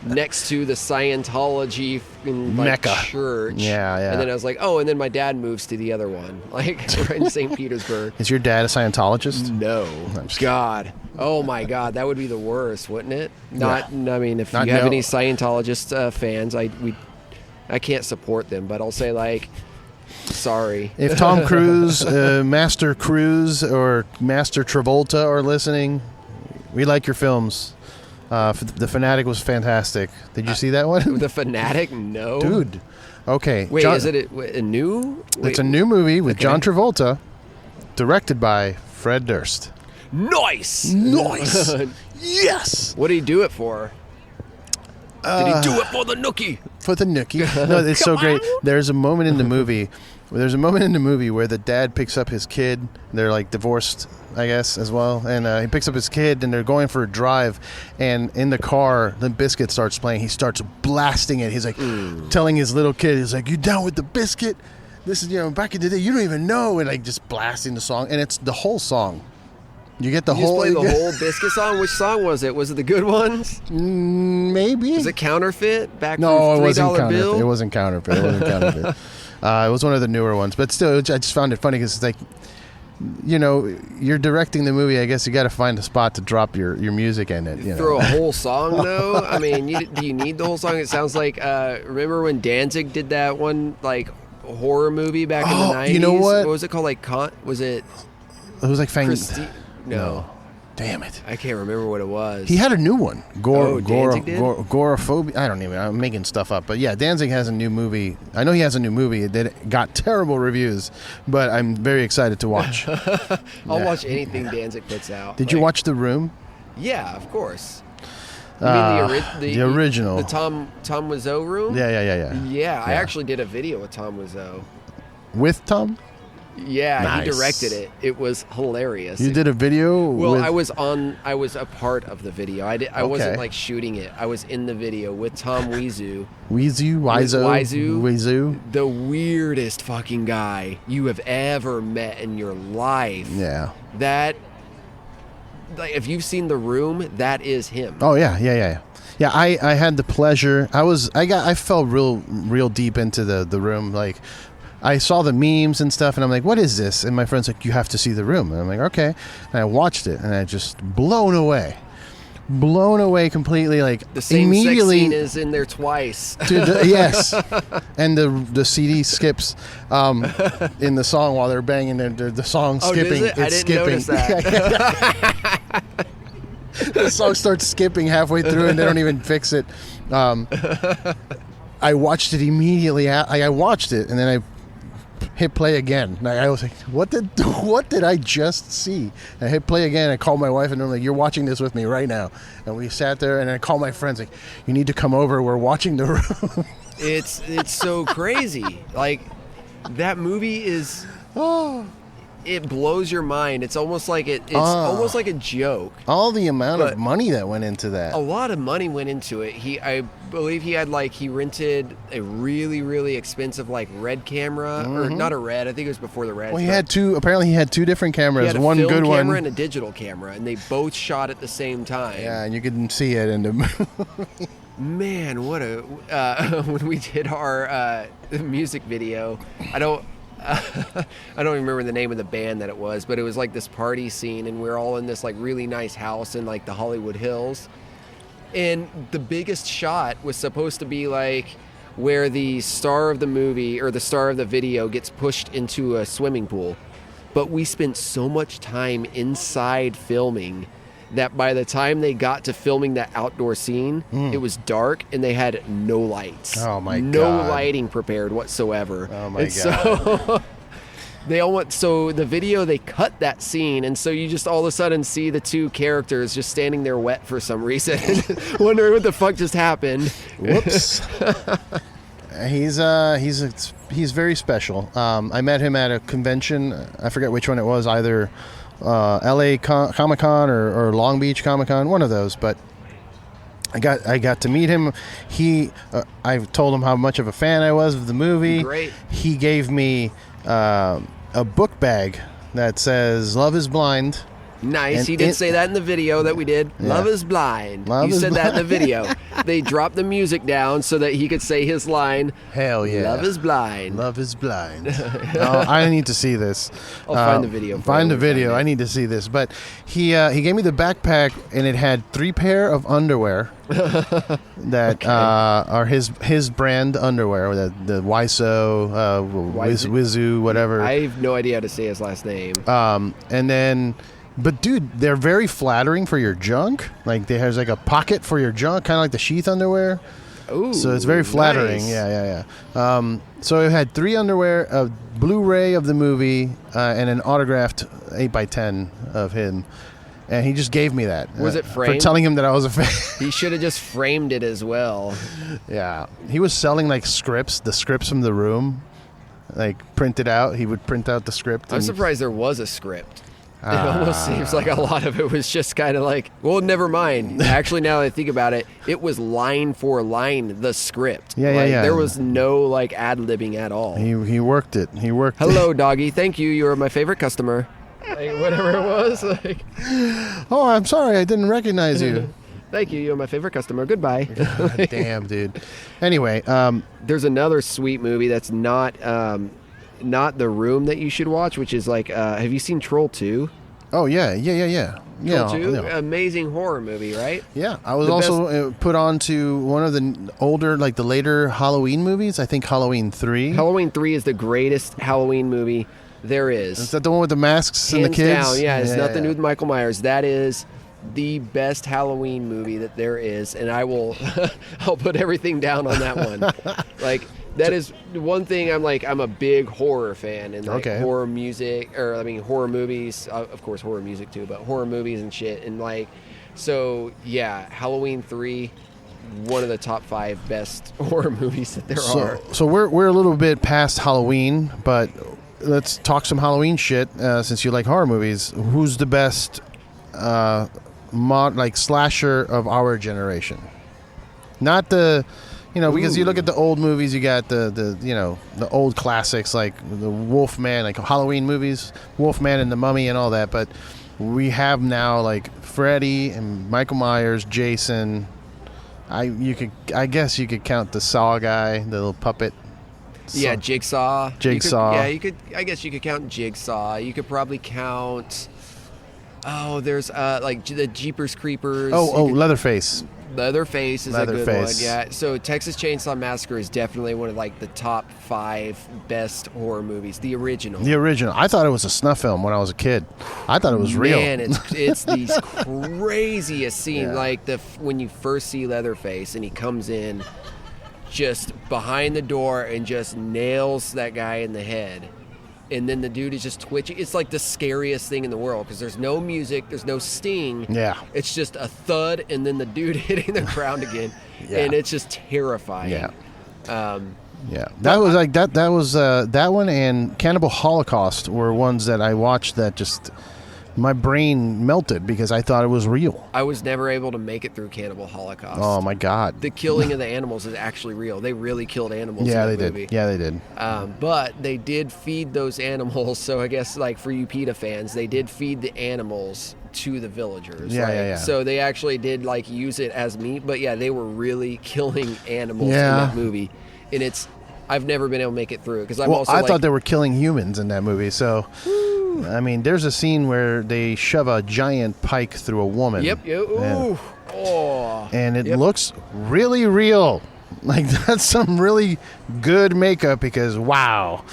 next to the Scientology Mecca church. Yeah. And then I was like, and then my dad moves to the other one, like right in St. Petersburg. Is your dad a Scientologist? No. God. Oh my God, that would be the worst, wouldn't it? I mean, if you have any Scientologist fans, I can't support them, but I'll say like, sorry. If Tom Cruise, Master Cruise, or Master Travolta are listening, we like your films. The Fanatic was fantastic. Did you see that one? The Fanatic? No. Dude. Okay. Wait, is it a new? It's a new movie with John Travolta, directed by Fred Durst. Nice. Yes. What did he do it for? Did he do it for the nookie? for the nookie. No, it's so great. There's a moment in the movie where the dad picks up his kid. They're like divorced, I guess, as well. And he picks up his kid, and they're going for a drive. And in the car, Limp Bizkit starts playing. He starts blasting it. He's like telling his little kid, he's like, "You down with the biscuit? This is, back in the day, you don't even know." And like just blasting the song. And it's the whole song. You get the whole... Just play the whole Biscuit song? Which song was it? Was it the good ones? Maybe. Was it Counterfeit? No, it wasn't $3 bill? It wasn't Counterfeit. It was one of the newer ones. But still, I just found it funny because it's like, you're directing the movie. I guess you got to find a spot to drop your music in it. Throw a whole song, though? I mean, do you need the whole song? It sounds like, remember when Danzig did that one, like, horror movie back in the 90s? You know what? What was it called? Like, was it... It was like No. Damn it. I can't remember what it was. He had a new one. Danzig did? Goraphobia. I'm making stuff up. But yeah, Danzig has a new movie. I know he has a new movie that got terrible reviews, but I'm very excited to watch. I'll watch anything Danzig puts out. Did you watch The Room? Yeah, of course. You mean the original. The Tom Wiseau Room? Yeah. Yeah, I actually did a video with Tom Wiseau. With Tom? Yeah, nice. He directed it. It was hilarious. You did a video? Well, I was a part of the video. I wasn't like shooting it. I was in the video with Tom Wiseau. Wiseau? The weirdest fucking guy you have ever met in your life. Yeah. That, like, if you've seen The Room, that is him. Oh yeah. Yeah, I had the pleasure. I fell real deep into the Room. Like, I saw the memes and stuff, and I'm like, what is this? And my friend's like, you have to see The Room. And I'm like, okay. And I watched it, and I just blown away completely. Like, the same immediately, sex scene is in there twice. Yes. And the CD skips in the song while they're banging. The song skipping. Does it? I didn't notice that. The song starts skipping halfway through, and they don't even fix it. I watched it immediately. I watched it, and then I hit play again. And I was like, what did I just see? And I hit play again. I called my wife, and I'm like, you're watching this with me right now. And we sat there, and I called my friends, like, you need to come over. We're watching The Room. It's so crazy. Like, that movie is... It blows your mind. It's almost like it's almost like a joke. All the amount of money that went into that. A lot of money went into it. I believe he rented a really, really expensive like red camera, or not a red. I think it was before the red. Well, he had two different cameras. He had a one film good camera one and a digital camera, and they both shot at the same time. Yeah, and you could see it in the movie. Man, what a when we did our music video, I don't remember the name of the band that it was, but it was like this party scene, and we're all in this like really nice house in like the Hollywood Hills. And the biggest shot was supposed to be like where the star of the movie or the star of the video gets pushed into a swimming pool. But we spent so much time inside filming that by the time they got to filming that outdoor scene, it was dark and they had no lights. Oh my God. No lighting prepared whatsoever. Oh my God. So the video, they cut that scene, and so you just all of a sudden see the two characters just standing there wet for some reason, wondering what the fuck just happened. Whoops. He's very special. I met him at a convention. I forget which one it was, either LA Comic-Con or Long Beach Comic-Con, one of those. But I got to meet him. I told him how much of a fan I was of the movie. Great. He gave me a book bag that says "Love is Blind." Nice. And He did say that in the video that we did. Yeah. Love is blind. Love you is said that in the blind. video. They dropped the music down so that he could say his line. Hell yeah. Love is blind. Love is blind. I need to see this. I'll find the video. Find the video. I need to see this. But he gave me the backpack, and it had 3 pair of underwear that are his brand underwear. The Wiseau, Wizu, whatever. I have no idea how to say his last name. And then... But dude, they're very flattering for your junk. Like there's like a pocket for your junk, kind of like the sheath underwear. Ooh, so it's very flattering. Nice. Yeah. So it had 3 underwear, a Blu-ray of the movie, and an autographed 8x10 of him. And he just gave me that. Was it framed? For telling him that I was a fan. He should have just framed it as well. Yeah. He was selling like scripts, the scripts from the room, like printed out. He would print out the script. I'm surprised there was a script. It almost seems like a lot of it was just kind of like, well, never mind. Actually, now that I think about it, it was line for line the script. Yeah. There was no like ad-libbing at all. He worked it. Hello, doggy. Thank you. You're my favorite customer. Like, whatever it was. Like, oh, I'm sorry. I didn't recognize you. Thank you. You're my favorite customer. Goodbye. God damn, dude. Anyway. There's another sweet movie that's not The Room that you should watch, which is like, have you seen Troll 2? Oh, yeah. Troll 2? Amazing horror movie, right? Yeah. I was also put on to one of the older, like the later Halloween movies. I think Halloween 3. Halloween 3 is the greatest Halloween movie there is. Is that the one with the masks Hands and the kids? Down, yeah. It's nothing to do with Michael Myers. That is the best Halloween movie that there is, and I'll put everything down on that one. Like, that is one thing. I'm a big horror fan, and like horror music, horror movies, of course horror music too, but horror movies and shit. And like, so yeah, Halloween 3, one of the top 5 best horror movies that there are. So we're a little bit past Halloween, but let's talk some Halloween shit, since you like horror movies. Who's the best slasher of our generation? Not the, because you look at the old movies, you got the old classics like the Wolfman, like Halloween movies, Wolfman and the Mummy and all that. But we have now like Freddy and Michael Myers, Jason. I guess you could count the Saw guy, the little puppet. Yeah, Jigsaw. I guess you could count Jigsaw. You could probably count. Oh, there's like the Jeepers Creepers. Leatherface. Leatherface is a good one. Yeah. So Texas Chainsaw Massacre is definitely one of like the top 5 best horror movies. The original. I thought it was a snuff film when I was a kid. I thought it was real. Man, it's these craziest scenes. Yeah. Like when you first see Leatherface and he comes in just behind the door and just nails that guy in the head. And then the dude is just twitching. It's like the scariest thing in the world because there's no music, there's no sting. Yeah. It's just a thud and then the dude hitting the ground again. Yeah. And it's just terrifying. Yeah. That was like that was that one and Cannibal Holocaust were ones that I watched that just my brain melted because I thought it was real. I was never able to make it through Cannibal Holocaust. Oh my God. The killing of the animals is actually real. They really killed animals in that movie. Yeah, they did. But they did feed those animals. So I guess like for you PETA fans, they did feed the animals to the villagers. Yeah. So they actually did like use it as meat. But yeah, they were really killing animals in that movie. And I've never been able to make it through because I thought they were killing humans in that movie. So I mean, there's a scene where they shove a giant pike through a woman. Yep. Ooh. And it looks really real. Like, that's some really good makeup because, wow.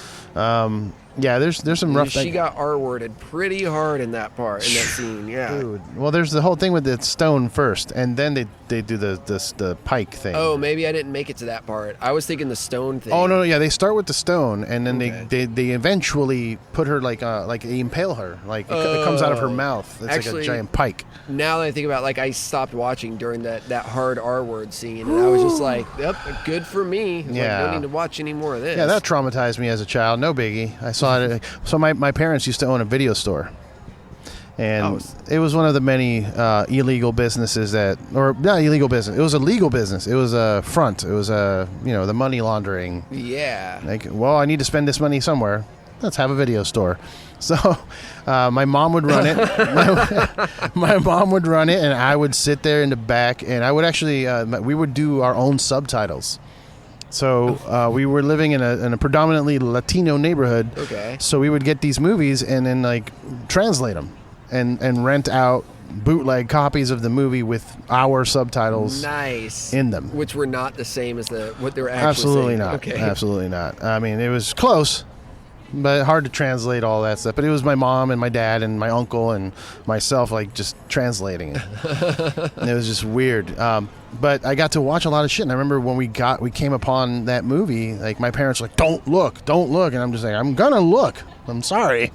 Yeah, there's some rough things. She got R-worded pretty hard in that scene, yeah. Dude. Well, there's the whole thing with the stone first, and then they do the pike thing. Oh, maybe I didn't make it to that part. I was thinking the stone thing. Oh, no, yeah, they start with the stone, and then they eventually put her, like they impale her. Like, it comes out of her mouth. It's actually, like a giant pike. Now that I think about it, like, I stopped watching during that hard R-word scene, and I was just like, yep, good for me. Yeah. I don't need to watch any more of this. Yeah, that traumatized me as a child. No biggie. I saw it. So my parents used to own a video store, and it was one of the many illegal businesses not illegal business. It was a legal business. It was a front. It was the money laundering. Yeah. Like, well, I need to spend this money somewhere. Let's have a video store. So my mom would run it. my mom would run it, and I would sit there in the back, and I would actually we would do our own subtitles. So we were living in a predominantly Latino neighborhood. Okay. So we would get these movies and then like translate them and rent out bootleg copies of the movie with our subtitles in them. Which were not the same as what they were actually Absolutely saying. not. Okay. Absolutely not. I mean, it was close, but hard to translate all that stuff. But it was my mom and my dad and my uncle and myself like just translating it. And it was just weird. But I got to watch a lot of shit. And I remember when we came upon that movie, like my parents were like, don't look. And I'm just like, I'm going to look. I'm sorry.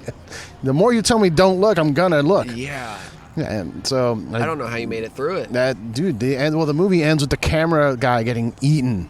The more you tell me don't look, I'm going to look. Yeah. And so I don't know how you made it through it. That dude, the movie ends with the camera guy getting eaten.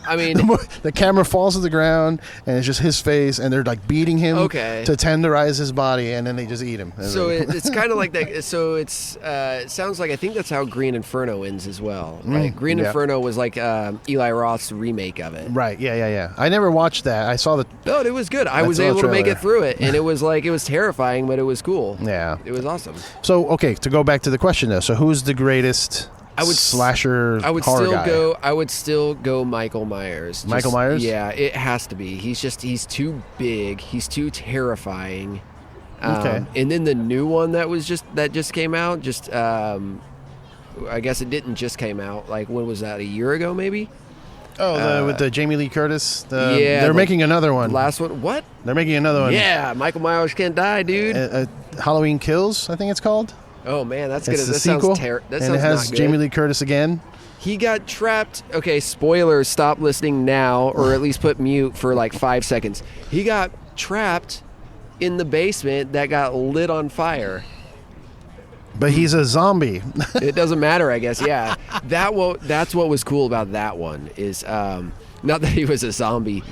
I mean, the camera falls to the ground, and it's just his face, and they're like beating him to tenderize his body, and then they just eat him. So it's kind of like that. So it sounds like, I think that's how Green Inferno ends as well. Right? Green Inferno was like Eli Roth's remake of it. Right? Yeah. I never watched that. I saw the. No, it was good. I was able to make it through it, and it was terrifying, but it was cool. Yeah, it was awesome. So to go back to the question though, so who's the greatest? Slasher horror guy. I would still go Michael Myers. Michael Myers? Yeah, it has to be. He's too big. He's too terrifying. Okay. And then the new one that just came out. I guess it didn't just came out. Like, when was that? A year ago, maybe? Oh, with the Jamie Lee Curtis. They're making another one. Last one. What? They're making another one. Yeah, Michael Myers can't die, dude. Halloween Kills, I think it's called. Oh man, that's good. That sequel, sounds and it has Jamie Lee Curtis again. He got trapped. Okay, spoilers. Stop listening now, or at least put mute for like 5 seconds. He got trapped in the basement that got lit on fire. But he's a zombie. It doesn't matter, I guess. Yeah, that's what was cool about that one is not that he was a zombie,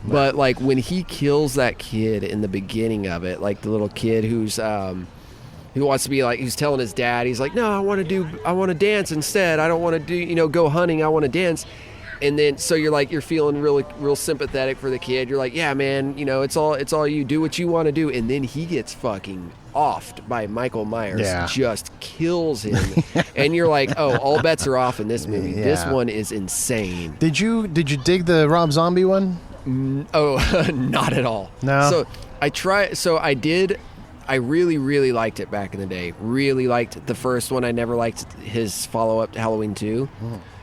but like when he kills that kid in the beginning of it, like the little kid who's. He wants to be like, he's telling his dad, he's like, no, I want to dance instead. I don't want to do, go hunting. I want to dance. And then, so you're feeling real sympathetic for the kid. You're like, yeah, man, it's all you, do what you want to do. And then he gets fucking offed by Michael Myers, just kills him. And you're like, oh, all bets are off in this movie. Yeah. This one is insane. Did you dig the Rob Zombie one? Not at all. No. I did. I really, really liked it back in the day. Really liked the first one. I never liked his follow-up to Halloween 2.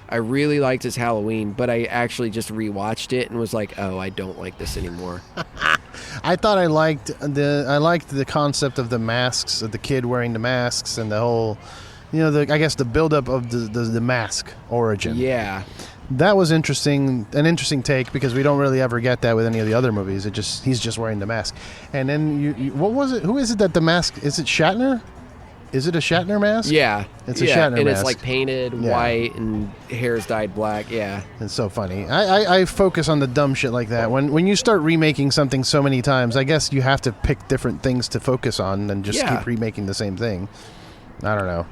I really liked his Halloween, but I actually just rewatched it and was like, oh, I don't like this anymore. I thought I liked the concept of the masks, of the kid wearing the masks, and the whole, I guess the buildup of the mask origin. Yeah. That was an interesting take, because we don't really ever get that with any of the other movies. He's just wearing the mask. And then what was it? Who is it that the mask? Is it Shatner? Is it a Shatner mask? Yeah, it's a Shatner mask, and it's like painted white and hair's dyed black. Yeah, it's so funny. I focus on the dumb shit like that. When you start remaking something so many times, I guess you have to pick different things to focus on than just keep remaking the same thing. I don't know.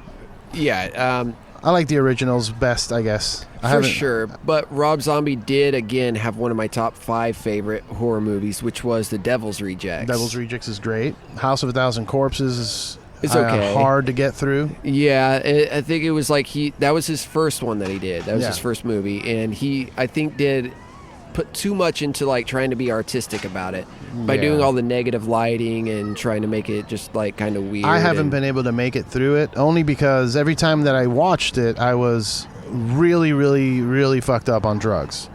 Yeah. I like the originals best, I guess. For sure. But Rob Zombie did, again, have one of my top 5 favorite horror movies, which was The Devil's Rejects. Devil's Rejects is great. House of a Thousand Corpses is okay. Hard to get through. Yeah, I think it was like that was his first one that he did. That was his first movie. And he, I think, did put too much into like trying to be artistic about it by doing all the negative lighting and trying to make it just like kind of weird. I haven't been able to make it through it, only because every time that I watched it, I was really, really, really fucked up on drugs.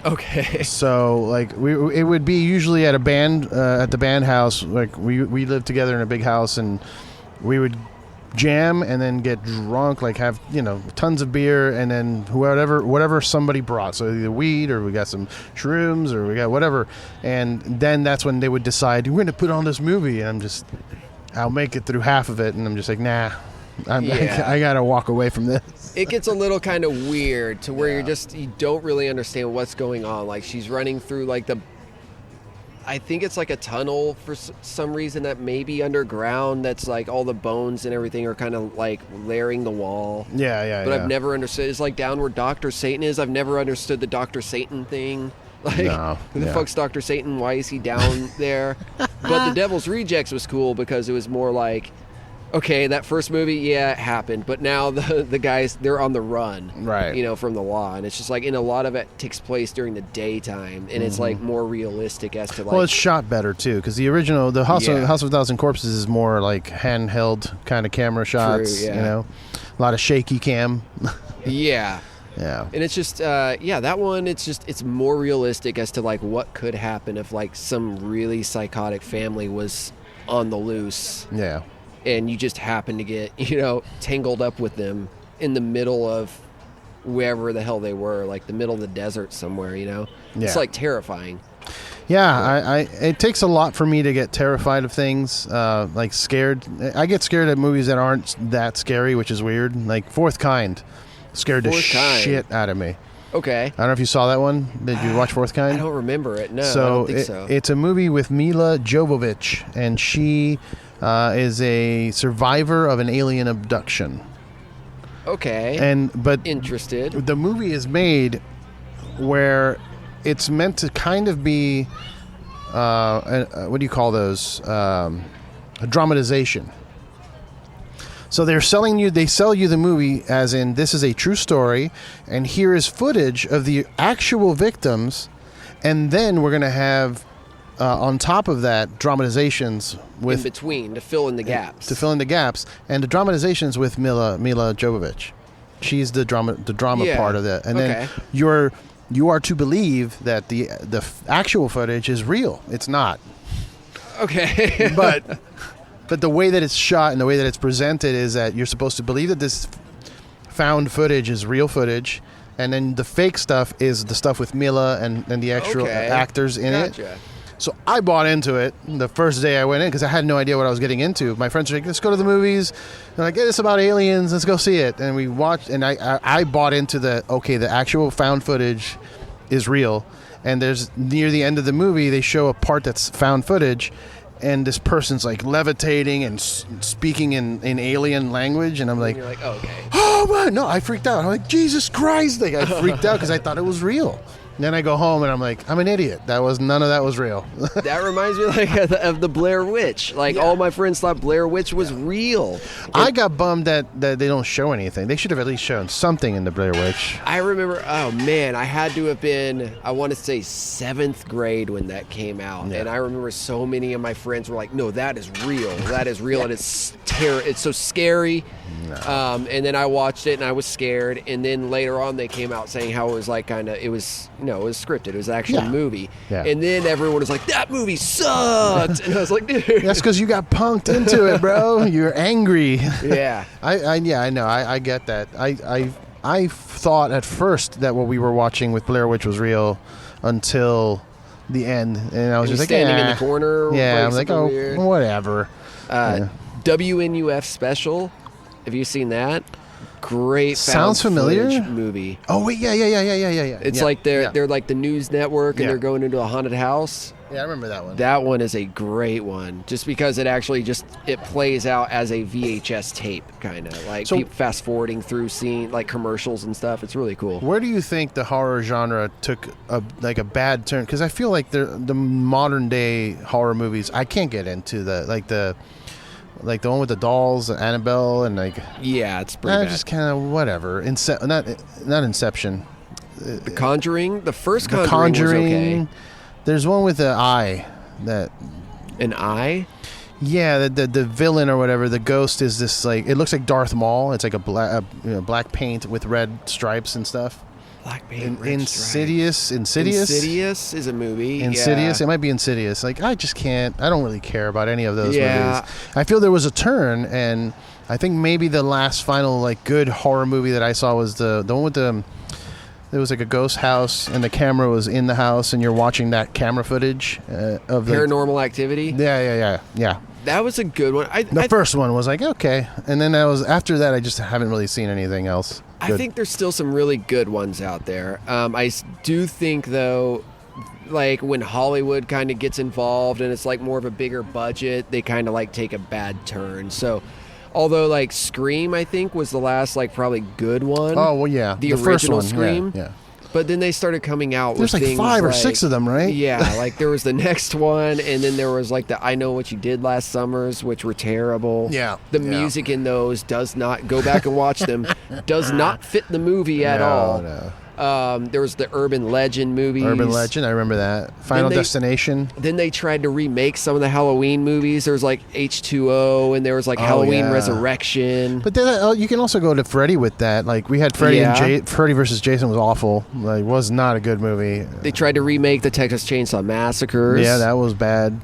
Okay. So like it would be usually at a band at the band house. Like we lived together in a big house, and we would jam and then get drunk, like have tons of beer, and then whatever somebody brought, so either weed or we got some shrooms or we got whatever, and then that's when they would decide we're going to put on this movie, and I'll make it through half of it, and I'm just like, nah, I gotta walk away from this. It gets a little kind of weird to where you don't really understand what's going on. Like she's running through like I think it's like a tunnel for some reason that may be underground. That's like all the bones and everything are kind of like layering the wall. Yeah. But I've never understood. It's like down where Dr. Satan is. I've never understood the Dr. Satan thing. Like, who the fuck's Dr. Satan? Why is he down there? But The Devil's Rejects was cool because it was more like, okay, that first movie, it happened, but now the guys, they're on the run, right? From the law, and it's just like, and a lot of it takes place during the daytime, and it's like more realistic as to like. Well, it's shot better too, because the original, the House of a Thousand Corpses, is more like handheld kind of camera shots. True, a lot of shaky cam. Yeah. Yeah. And it's just, that one, it's more realistic as to like what could happen if like some really psychotic family was on the loose. Yeah. And you just happen to get, tangled up with them in the middle of wherever the hell they were, like the middle of the desert somewhere, It's like terrifying. Yeah, it takes a lot for me to get terrified of things, like scared. I get scared at movies that aren't that scary, which is weird. Like Fourth Kind scared the shit out of me. Okay. I don't know if you saw that one. Did you watch Fourth Kind? I don't remember it. No, I don't think so. It's a movie with Mila Jovovich, and she is a survivor of an alien abduction. Okay. But interested. The movie is made where it's meant to kind of be, what do you call those? A dramatization. So they sell you the movie as in this is a true story, and here is footage of the actual victims, and then we're going to have, on top of that, dramatizations with... In between, to fill in the gaps. To fill in the gaps, and the dramatizations with Mila Jovovich. She's the drama part of that. And then you are to believe that the actual footage is real. It's not. Okay. But the way that it's shot and the way that it's presented is that you're supposed to believe that this found footage is real footage, and then the fake stuff is the stuff with Mila and the actual actors in it. So I bought into it the first day I went in because I had no idea what I was getting into. My friends were like, let's go to the movies. They're like, it's about aliens. Let's go see it. And we watched, and I bought into the actual found footage is real. And there's near the end of the movie, they show a part that's found footage, and this person's like levitating and speaking in alien language, and I'm like, you're like, oh, okay. Oh man, no, I freaked out. I'm like, Jesus Christ! Like, I freaked out because I thought it was real. And then I go home and I'm like, I'm an idiot. None of that was real. That reminds me like of the Blair Witch. Like all my friends thought Blair Witch was real. I got bummed that they don't show anything. They should have at least shown something in the Blair Witch. I remember, oh man, I had to have been, I want to say 7th grade when that came out. Yeah. And I remember so many of my friends were like, no, that is real. That is real. And it's so scary. No. And then I watched it and I was scared. And then later on they came out saying how it was like it was scripted. It was actually a movie. Yeah. And then everyone was like, that movie sucked. And I was like, dude. That's because you got punked into it, bro. You're angry. Yeah. I know. I get that. I thought at first that what we were watching with Blair Witch was real until the end. And I was just like, standing in the corner. Yeah. I'm like, weird. Whatever. WNUF Special. Have you seen that? Great sounds familiar movie. Oh wait, yeah. It's like they're like the news network and they're going into a haunted house. Yeah, I remember that one. That one is a great one, just because it actually it plays out as a VHS tape, kind of like people fast forwarding through seeing like commercials and stuff. It's really cool. Where do you think the horror genre took a bad turn? Because I feel like the modern day horror movies, I can't get into the one with the dolls, Annabelle, and it's pretty bad. Just kind of whatever. Not Inception. The Conjuring. The first Conjuring was okay. There's one with the eye an eye. Yeah, the villain or whatever. The ghost is this it looks like Darth Maul. It's like a black paint with red stripes and stuff. Black paint, red Insidious is a movie. Insidious. Yeah. It might be Insidious. I just can't. I don't really care about any of those movies. I feel there was a turn, and I think maybe the last final good horror movie that I saw was the one with the. There was like a ghost house, and the camera was in the house, and you're watching that camera footage of the Paranormal Activity. Yeah. That was a good one. The first one was like okay, and then after that I just haven't really seen anything else. I think there's still some really good ones out there. I do think, though, like when Hollywood kind of gets involved and it's like more of a bigger budget, they kind of take a bad turn. So, although Scream, I think, was the last probably good one. Oh, well, yeah. The original first one, Scream. Yeah. But then they started coming out with things there's 5 or 6 of them, right? Yeah, there was the next one, and then there was the I Know What You Did Last Summers, which were terrible. Yeah. The music in those does not, go back and watch them, does not fit the movie at all. No. There was the Urban Legend movies. Urban Legend, I remember that. Final Destination. Then they tried to remake some of the Halloween movies. There was H2O, and there was Halloween Resurrection. But then you can also go to Freddy with that. We had Freddy and Freddy versus Jason was awful. Was not a good movie. They tried to remake the Texas Chainsaw Massacres. Yeah, that was bad.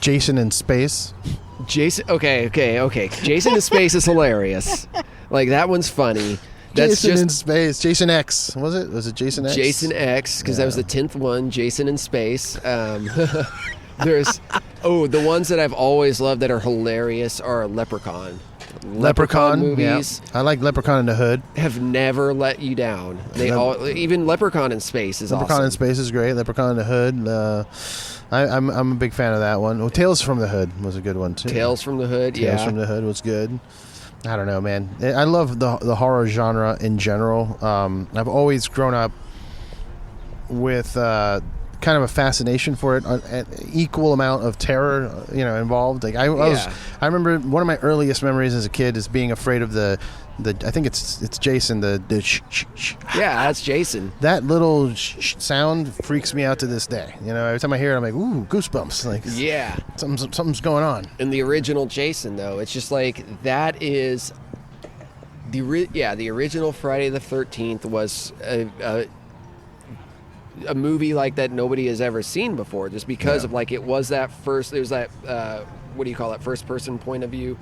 Jason in Space. Okay. Jason in Space is hilarious. That one's funny. That's Jason in space. Jason X. Was it Jason X? Jason X, because that was the 10th one. Jason in space. There's the ones that I've always loved that are hilarious are Leprechaun. Leprechaun movies. Yeah. I like Leprechaun in the Hood. Have never let you down. Even Leprechaun in Space is Leprechaun awesome. in Space is great. Leprechaun in the Hood. I'm a big fan of that one. Tales from the Hood was a good one too. Tales from the Hood. Tales from the Hood was good. I don't know, man. I love the horror genre in general. I've always grown up with kind of a fascination for it, an equal amount of terror, involved. Like I remember one of my earliest memories as a kid is being afraid of the I think it's Jason, the yeah, that's Jason. That little sound freaks me out to this day. Every time I hear it, I'm like, ooh, goosebumps. Like, yeah, something's going on. In the original Jason, though, it's just like that is the original Friday the 13th was a movie like that nobody has ever seen before, just because of like it was that first first person point of view,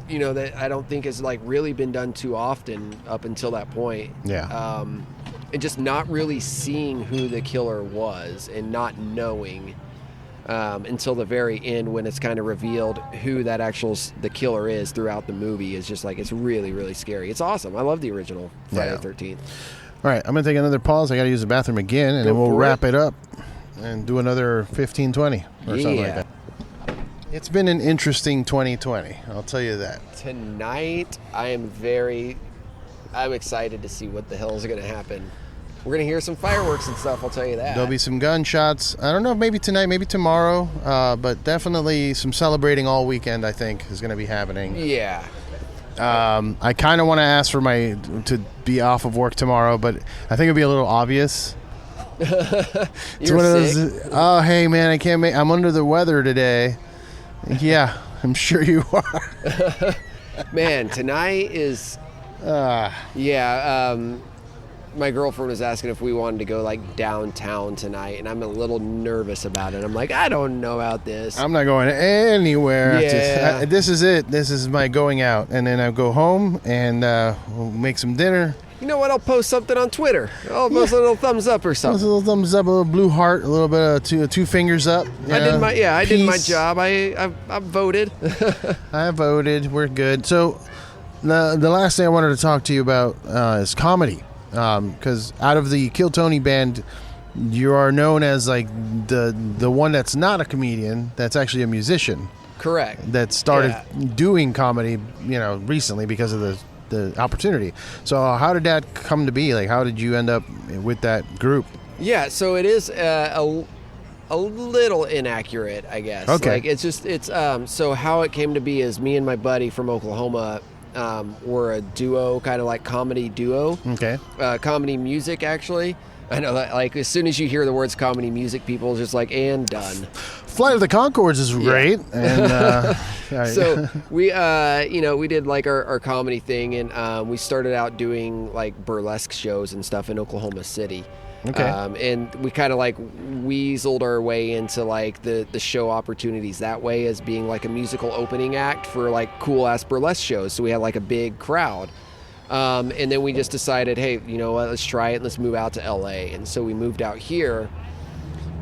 that I don't think has like really been done too often up until that point. And just not really seeing who the killer was and not knowing until the very end when it's kind of revealed who that the killer is throughout the movie is just like, it's really, really scary. It's awesome. I love the original Friday the 13th. All right, I'm going to take another pause. I got to use the bathroom again, and then we'll wrap it up and do another 15, 20 or something like that. It's been an interesting 2020, I'll tell you that. Tonight, I'm excited to see what the hell is going to happen. We're going to hear some fireworks and stuff, I'll tell you that. There'll be some gunshots. I don't know, maybe tonight, maybe tomorrow, but definitely some celebrating all weekend, I think, is going to be happening. Yeah. I kind of want to ask for to be off of work tomorrow, but I think it'd be a little obvious. It's one of those. Oh, hey man, I can't I'm under the weather today. Yeah, I'm sure you are. Man, tonight is. My girlfriend was asking if we wanted to go like downtown tonight, and I'm a little nervous about it. I'm like, I don't know about this. I'm not going anywhere. Yeah. This is it. This is my going out, and then I'll go home and we'll make some dinner. You know what? I'll post something on Twitter. I'll post a little thumbs up or something. A little thumbs up, a little blue heart, a little bit of two fingers up. I did my job. I voted. I voted. We're good. So the last thing I wanted to talk to you about is comedy. Because out of the Kill Tony band, you are known as like the one that's not a comedian, that's actually a musician. Correct. That started doing comedy, recently because of the opportunity. So how did that come to be? Like, how did you end up with that group? Yeah, so it is a little inaccurate, I guess. Okay. Like it's so how it came to be is me and my buddy from Oklahoma. We're a duo, kind of like comedy duo. Okay. Comedy music, actually. I know that, like, as soon as you hear the words comedy music, people are just like, and done. Flight of the Conchords is great. And so we, we did like our comedy thing, and we started out doing like burlesque shows and stuff in Oklahoma City. Okay. And we kind of like weaseled our way into like the show opportunities that way as being like a musical opening act for like cool ass burlesque shows. So we had like a big crowd. And then we just decided, hey, you know what, let's try it and let's move out to LA. And so we moved out here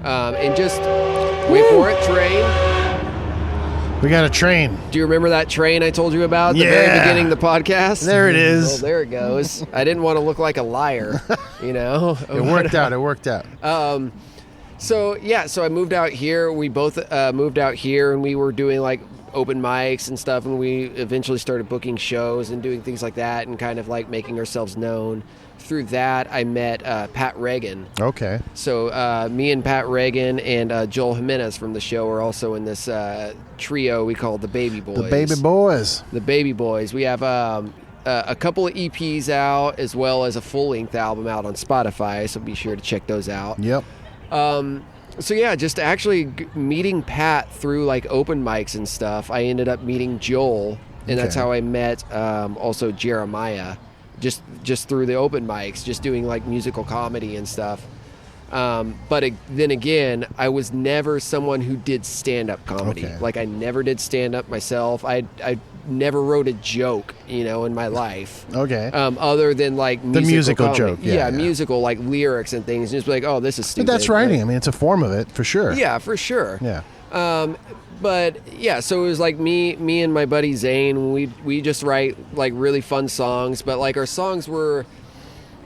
and just wait for it, train. We got a train. Do you remember that train I told you about at the very beginning of the podcast? There it is. Oh, there it goes. I didn't want to look like a liar, It worked out. So I moved out here. We both moved out here, and we were doing like open mics and stuff, and we eventually started booking shows and doing things like that and kind of like making ourselves known. Through that, I met Pat Reagan. Okay. So me and Pat Reagan and Joel Jimenez from the show are also in this trio we call the Baby Boys. The Baby Boys. The Baby Boys. We have a couple of EPs out as well as a full-length album out on Spotify, so be sure to check those out. Yep. So yeah, just actually meeting Pat through like open mics and stuff, I ended up meeting Joel, and that's how I met also Jeremiah. Just through the open mics, just doing like musical comedy and stuff. But then again, I was never someone who did stand-up comedy. Okay. Like I never did stand-up myself. I never wrote a joke, in my life. Okay. Other than like the musical comedy. joke. Yeah, musical like lyrics and things. Just be like, oh, this is stupid. But that's writing. I mean, it's a form of it for sure. Yeah, for sure. Yeah. But yeah, so it was like me and my buddy Zane. We just write like really fun songs, but like our songs were.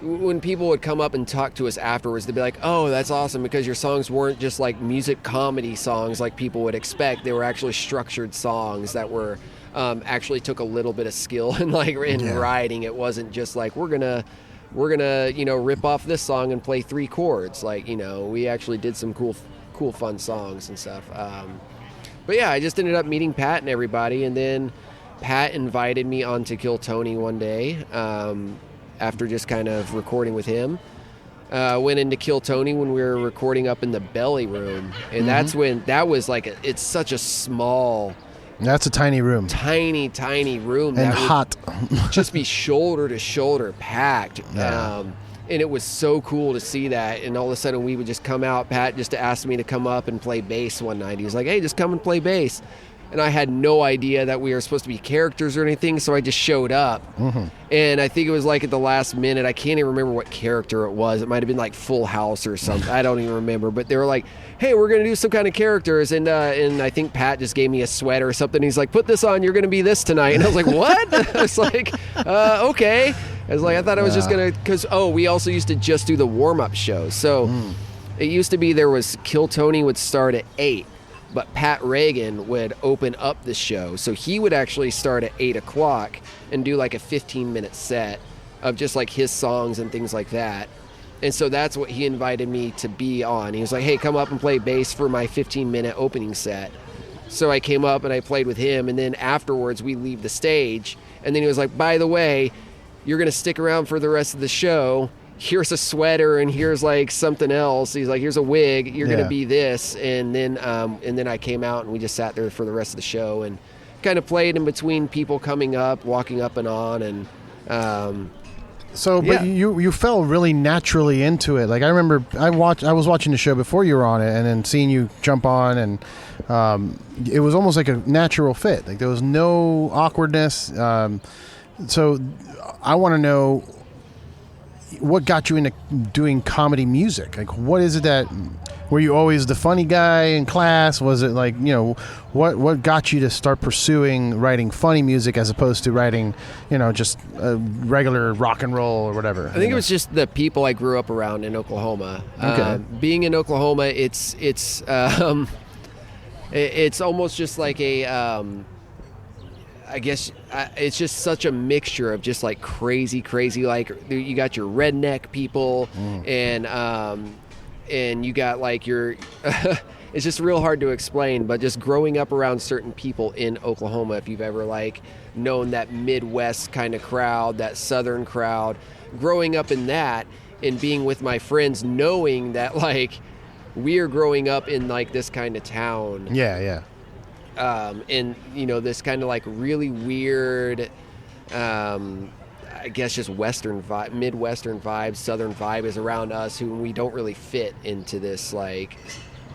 When people would come up and talk to us afterwards, they'd be like, oh, that's awesome, because your songs weren't just like music comedy songs like people would expect. They were actually structured songs that were actually took a little bit of skill in writing. It wasn't just like we're gonna rip off this song and play 3 chords. Like, we actually did some cool fun songs and stuff. But yeah, I just ended up meeting Pat and everybody, and then Pat invited me on to Kill Tony one day. After just kind of recording with him. Went into Kill Tony when we were recording up in the belly room. And that's when, that was like, it's such a small... That's a tiny room. Tiny room. And that hot. would just be shoulder to shoulder packed. Yeah. And it was so cool to see that. And all of a sudden we would just come out. Pat just asked me to come up and play bass one night. He was like, hey, just come and play bass. And I had no idea that we were supposed to be characters or anything, so I just showed up. And I think it was like at the last minute, I can't even remember what character it was. It might have been like Full House or something. I don't even remember. But they were like, hey, we're going to do some kind of characters. And I think Pat just gave me a sweater or something. He's like, put this on, you're going to be this tonight. And I was like, what? I was like, okay. I was like, I thought I was just going to, because, we also used to just do the warm-up shows. So it used to be there was Kill Tony would start at 8. But Pat Reagan would open up the show. So he would actually start at 8 o'clock and do like a 15-minute set of just like his songs and things like that. And so that's what he invited me to be on. He was like, hey, come up and play bass for my 15-minute opening set. So I came up and I played with him. And then afterwards, we leave the stage. And then he was like, by the way, you're going to stick around for the rest of the show. Here's a sweater and here's like something else. He's like, here's a wig. You're going to be this. And then I came out and we just sat there for the rest of the show and kind of played in between people coming up, walking up and on. And, but you fell really naturally into it. Like I remember I was watching the show before you were on it and then seeing you jump on and, it was almost like a natural fit. Like there was no awkwardness. So I want to know, what got you into doing comedy music? Like, what is it that, were you always the funny guy in class? Was it like, what got you to start pursuing writing funny music as opposed to writing, just regular rock and roll or whatever? I think it was just the people I grew up around in Oklahoma. Okay. Being in Oklahoma, it's almost just like a, I guess it's just such a mixture of just like crazy, like you got your redneck people and you got like your, it's just real hard to explain, but just growing up around certain people in Oklahoma, if you've ever like known that Midwest kind of crowd, that Southern crowd, growing up in that and being with my friends, knowing that like we are growing up in like this kind of town. Yeah. And this kind of like really weird, I guess just Western vibe, Midwestern vibe, Southern vibe is around us, who we don't really fit into this, like,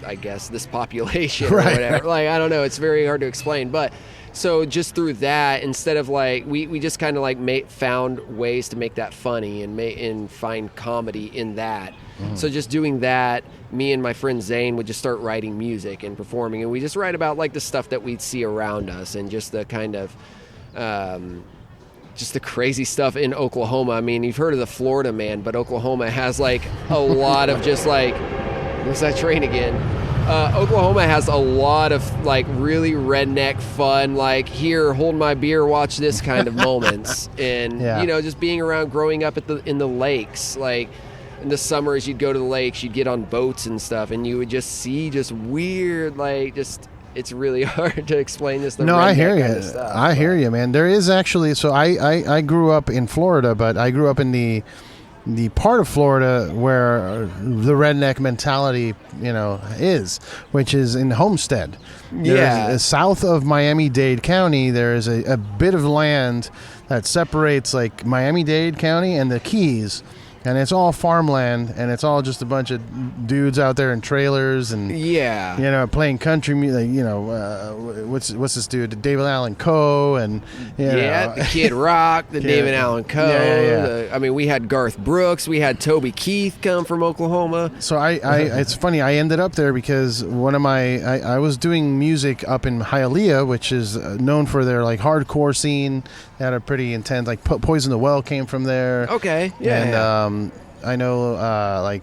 I guess this population or whatever. Like, I don't know. It's very hard to explain, but so just through that, instead of like, we just kind of like found ways to make that funny and find comedy in that. So just doing that, me and my friend Zane would just start writing music and performing, and we just write about like the stuff that we'd see around us and just the kind of just the crazy stuff in Oklahoma. I mean, you've heard of the Florida man, but Oklahoma has like a lot of just like, where's that train again? Oklahoma has a lot of like really redneck fun, like here, hold my beer, watch this kind of moments. And, just being around, growing up in the lakes, like in the summers, you'd go to the lakes, you'd get on boats and stuff, and you would just see just weird, like just, it's really hard to explain this. No, I hear you. I hear you, man. There is actually, so I grew up in Florida, but I grew up in the part of Florida where the redneck mentality, is, which is in Homestead. South of Miami-Dade County, there is a bit of land that separates like Miami-Dade County and the Keys. And it's all farmland, and it's all just a bunch of dudes out there in trailers, and playing country music. What's this dude, David Allan Coe, and the Kid Rock, the David Allan Coe. I mean, we had Garth Brooks, we had Toby Keith come from Oklahoma. So it's funny. I ended up there because I was doing music up in Hialeah, which is known for their like hardcore scene. They had a pretty intense, like Poison the Well came from there. Okay, yeah. And I know,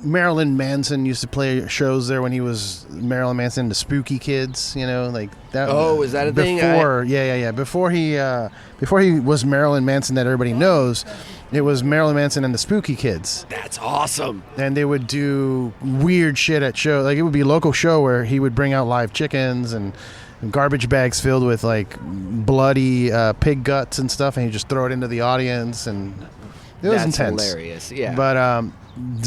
Marilyn Manson used to play shows there when he was Marilyn Manson and the Spooky Kids. Like that. Oh, is that a thing? Before he was Marilyn Manson that everybody knows, it was Marilyn Manson and the Spooky Kids. That's awesome. And they would do weird shit at shows. Like it would be a local show where he would bring out live chickens and garbage bags filled with like bloody pig guts and stuff, and he'd just throw it into the audience, and it was intense. Hilarious, yeah. But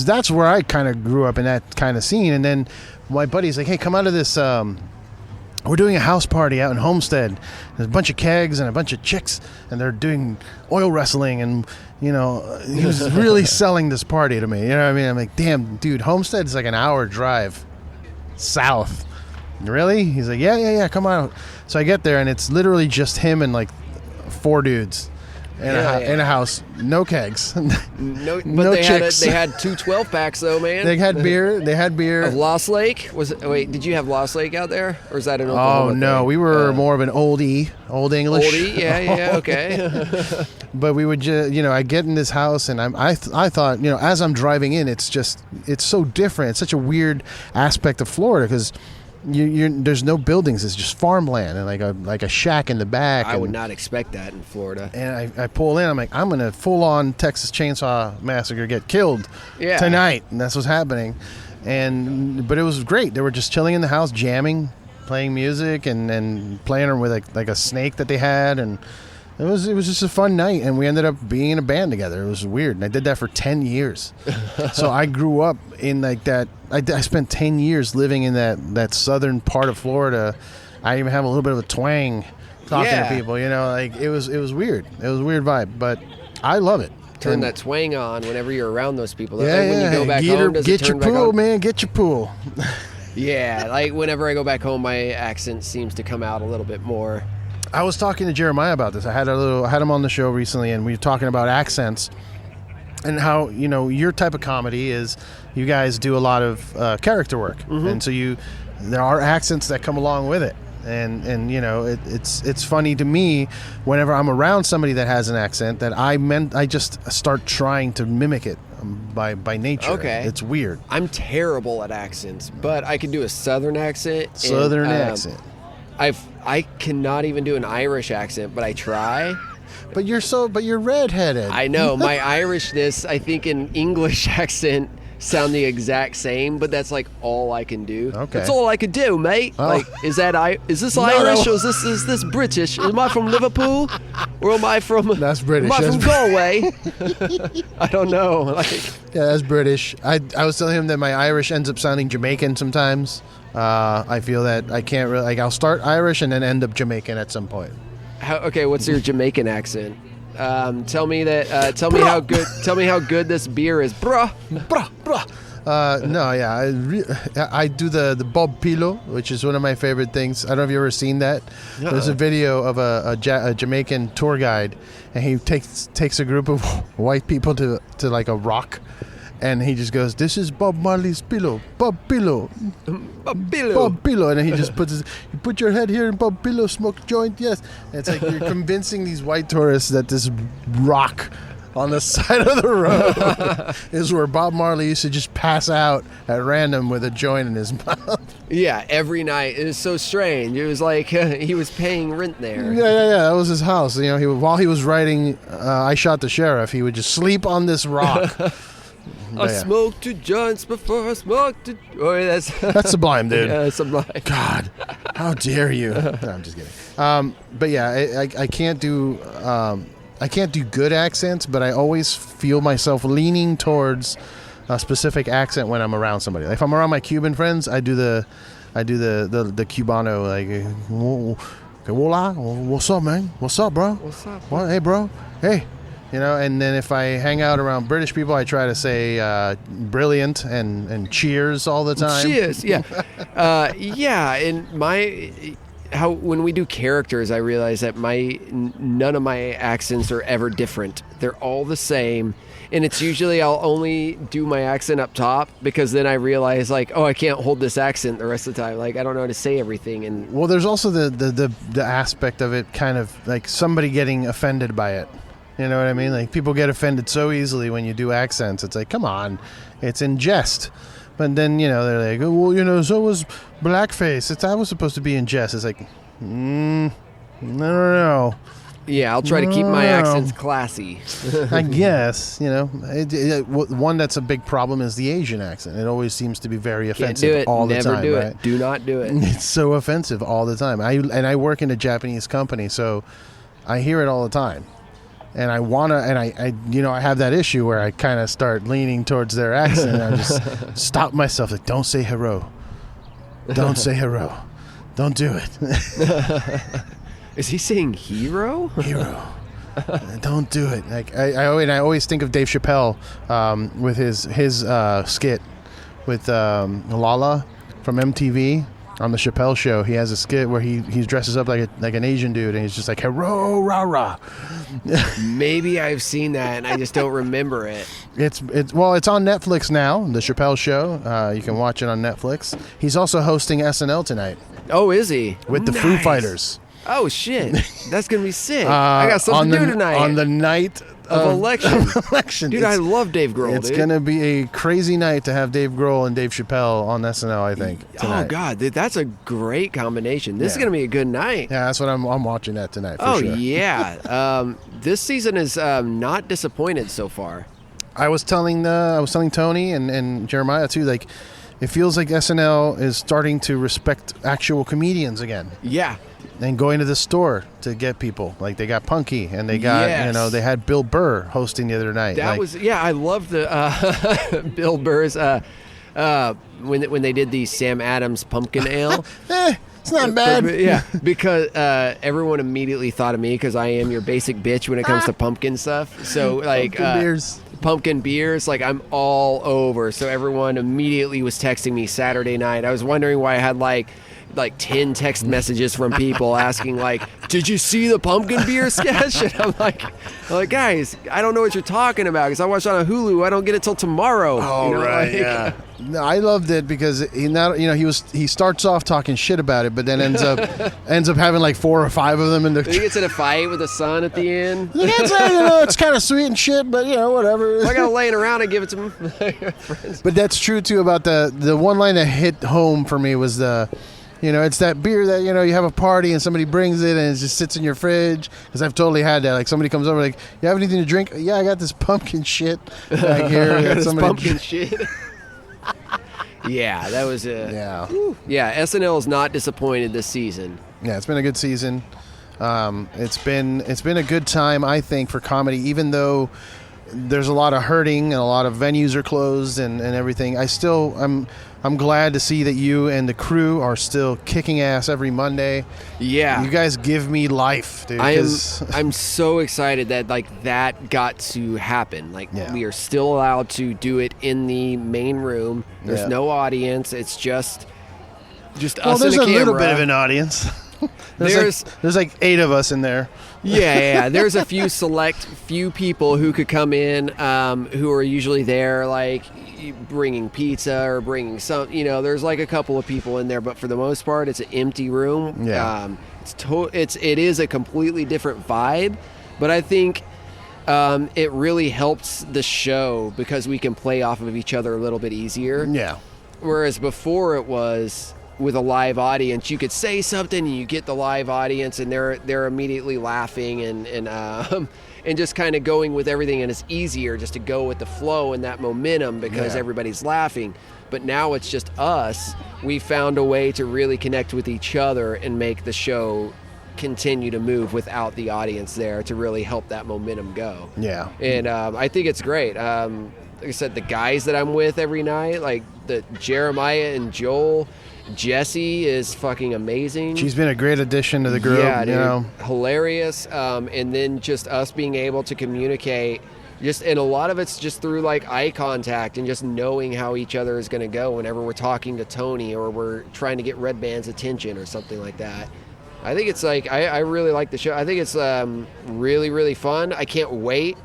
that's where I kind of grew up in that kind of scene. And then my buddy's like, "Hey, come out of this. We're doing a house party out in Homestead. There's a bunch of kegs and a bunch of chicks, and they're doing oil wrestling." And he was really selling this party to me. You know what I mean? I'm like, "Damn, dude, Homestead is like an hour drive south." Really? He's like, yeah, come on. So I get there, and it's literally just him and like 4 dudes in a house. No kegs. No chicks. They had 2 12-packs though, man. They had beer. Of Lost Lake? Did you have Lost Lake out there? Or is that an Oklahoma no. thing? We were more of an Old English. Oldie? Yeah, okay. But we would just, I get in this house, and I thought, as I'm driving in, it's so different. It's such a weird aspect of Florida because there's no buildings. It's just farmland and like a shack in the back. I would not expect that in Florida. And I pull in. I'm like, I'm gonna full on Texas Chainsaw Massacre get killed tonight, and that's what's happening. But it was great. They were just chilling in the house, jamming, playing music, and playing with like a snake that they had, and it was just a fun night. And we ended up being in a band together. It was weird, and I did that for 10 years. So I grew up in like that. I spent 10 years living in that southern part of Florida. I even have a little bit of a twang talking to people, like it was weird. It was a weird vibe, but I love it. Turn that twang on whenever you're around those people. When you go back home, does get it turn your back pool, on? man. Get your pool. Yeah, like whenever I go back home, my accent seems to come out a little bit more. I was talking to Jeremiah about this. I had him on the show recently, and we were talking about accents and how your type of comedy is. You guys do a lot of character work, and so there are accents that come along with it, and it's funny to me whenever I'm around somebody that has an accent that I just start trying to mimic it by nature. Okay, it's weird. I'm terrible at accents, but I can do a Southern accent. Accent. I cannot even do an Irish accent, but I try. But you're redheaded. I know. My Irishness, I think an English accent sound the exact same, but that's like all I can do. Okay. That's all I could do, mate. Oh. Like, is this Irish or is this British? Am I from Liverpool or am I from? That's British. Am I from Galway? I don't know. Yeah, that's British. I was telling him that my Irish ends up sounding Jamaican sometimes. I feel that I can't really I'll start Irish and then end up Jamaican at some point. What's your Jamaican accent? Tell me how good this beer is, bruh. I do the Bob Pilo, which is one of my favorite things. I don't know if you've ever seen that. Uh-uh. There's a video of a Jamaican tour guide, and he takes a group of white people to like a rock. And he just goes, "This is Bob Marley's pillow, Bob Pillow, Bob Pillow, Bob Pillow." And then he just you put your head here and Bob Pillow, smoke a joint, yes. And it's like you're convincing these white tourists that this rock on the side of the road is where Bob Marley used to just pass out at random with a joint in his mouth. Yeah, every night. It was so strange. It was like he was paying rent there. Yeah. That was his house. While he was writing I Shot the Sheriff, he would just sleep on this rock. I smoked 2 joints before I smoked. That's Sublime, dude. Yeah, Sublime. God, how dare you? No, I'm just kidding. But yeah, I can't do good accents, but I always feel myself leaning towards a specific accent when I'm around somebody. Like if I'm around my Cuban friends, I do the Cubano, like, hola, what's up, man? What's up, bro? What's up? What? Hey, bro. Hey. And then if I hang out around British people, I try to say brilliant and cheers all the time. Cheers, yeah. Yeah, and when we do characters, I realize that none of my accents are ever different. They're all the same. And it's usually I'll only do my accent up top because then I realize I can't hold this accent the rest of the time. I don't know how to say everything. And well, there's also the aspect of it, kind of like somebody getting offended by it. You know what I mean? Like people get offended so easily when you do accents. It's like, come on, it's in jest. But then they're like, oh, well, so was blackface. That was supposed to be in jest. It's like, I don't know. Yeah, I'll try to keep my accents classy. I guess, one that's a big problem is the Asian accent. It always seems to be very offensive all the time. Never do right? it. Do not do it. It's so offensive all the time. I work in a Japanese company, so I hear it all the time. And I have that issue where I kind of start leaning towards their accent. And I just stop myself. Like, don't say hero. Don't say hero. Don't do it. Is he saying hero? Hero. Don't do it. Like I always think of Dave Chappelle with his skit with Lala from MTV on the Chappelle Show. He has a skit where he dresses up like an Asian dude, and he's just like, hero, rah rah. Maybe I've seen that, and I just don't remember it. It's on Netflix now. The Chappelle Show. You can watch it on Netflix. He's also hosting SNL tonight. Oh, is he? With the Foo Fighters. Oh, shit. That's going to be sick. I got something to do tonight. On the night of election. Dude, I love Dave Grohl, It's going to be a crazy night to have Dave Grohl and Dave Chappelle on SNL, I think, tonight. Oh, God. Dude, that's a great combination. This is going to be a good night. Yeah, that's what I'm watching that tonight, for sure. Oh, yeah. This season is not disappointed so far. I was telling Tony and Jeremiah, too, like, it feels like SNL is starting to respect actual comedians again. Yeah. And going to the store to get people. Like, they got Punky, and they got, they had Bill Burr hosting the other night. I love the Bill Burr's, when they did the Sam Adams Pumpkin Ale. It's not bad. Yeah, because everyone immediately thought of me because I am your basic bitch when it comes to pumpkin stuff. So, like, pumpkin beers, like, I'm all over. So everyone immediately was texting me Saturday night. I was wondering why I had, like 10 text messages from people asking, like, did you see the pumpkin beer sketch? And I'm like, guys, I don't know what you're talking about because I watched it on Hulu. I don't get it till tomorrow. Oh, right, yeah. No, I loved it because he starts off talking shit about it, but then ends up having like 4 or 5 of them in the. He gets in a fight with the son at the end. You can't say it's kind of sweet and shit, but whatever. I gotta lay it around and give it to my friends. But that's true too about the one line that hit home for me was it's that beer that, you have a party and somebody brings it and it just sits in your fridge. Because I've totally had that. Like, somebody comes over, like, you have anything to drink? Yeah, I got this pumpkin shit back here. I got this pumpkin shit. Yeah, that was SNL is not disappointed this season. Yeah, it's been a good season. It's been a good time, I think, for comedy, even though there's a lot of hurting and a lot of venues are closed and everything. I'm glad to see that you and the crew are still kicking ass every Monday. Yeah. You guys give me life, dude. I'm so excited that that got to happen. We are still allowed to do it in the main room. There's no audience. It's just us and a camera. There's a little bit of an audience. There's like 8 of us in there. Yeah. There's a few people who could come in who are usually there, like bringing pizza or bringing some. There's like a couple of people in there, but for the most part, it's an empty room. Yeah. It is a completely different vibe, but I think it really helps the show because we can play off of each other a little bit easier. Yeah. Whereas before it was, with a live audience, you could say something and you get the live audience and they're immediately laughing and just kind of going with everything, and it's easier just to go with the flow and that momentum because everybody's laughing. But now it's just us. We found a way to really connect with each other and make the show continue to move without the audience there to really help that momentum go. Yeah. And I think it's great. Like I said, the guys that I'm with every night, like the Jeremiah and Joel Jessie is fucking amazing. She's been a great addition to the group. Yeah, dude, you know, hilarious. And then just us being able to communicate, and a lot of it's just through like eye contact and just knowing how each other is going to go whenever we're talking to Tony or we're trying to get Red Band's attention or something like that. I think it's like I really like the show. I think it's really, really fun. I can't wait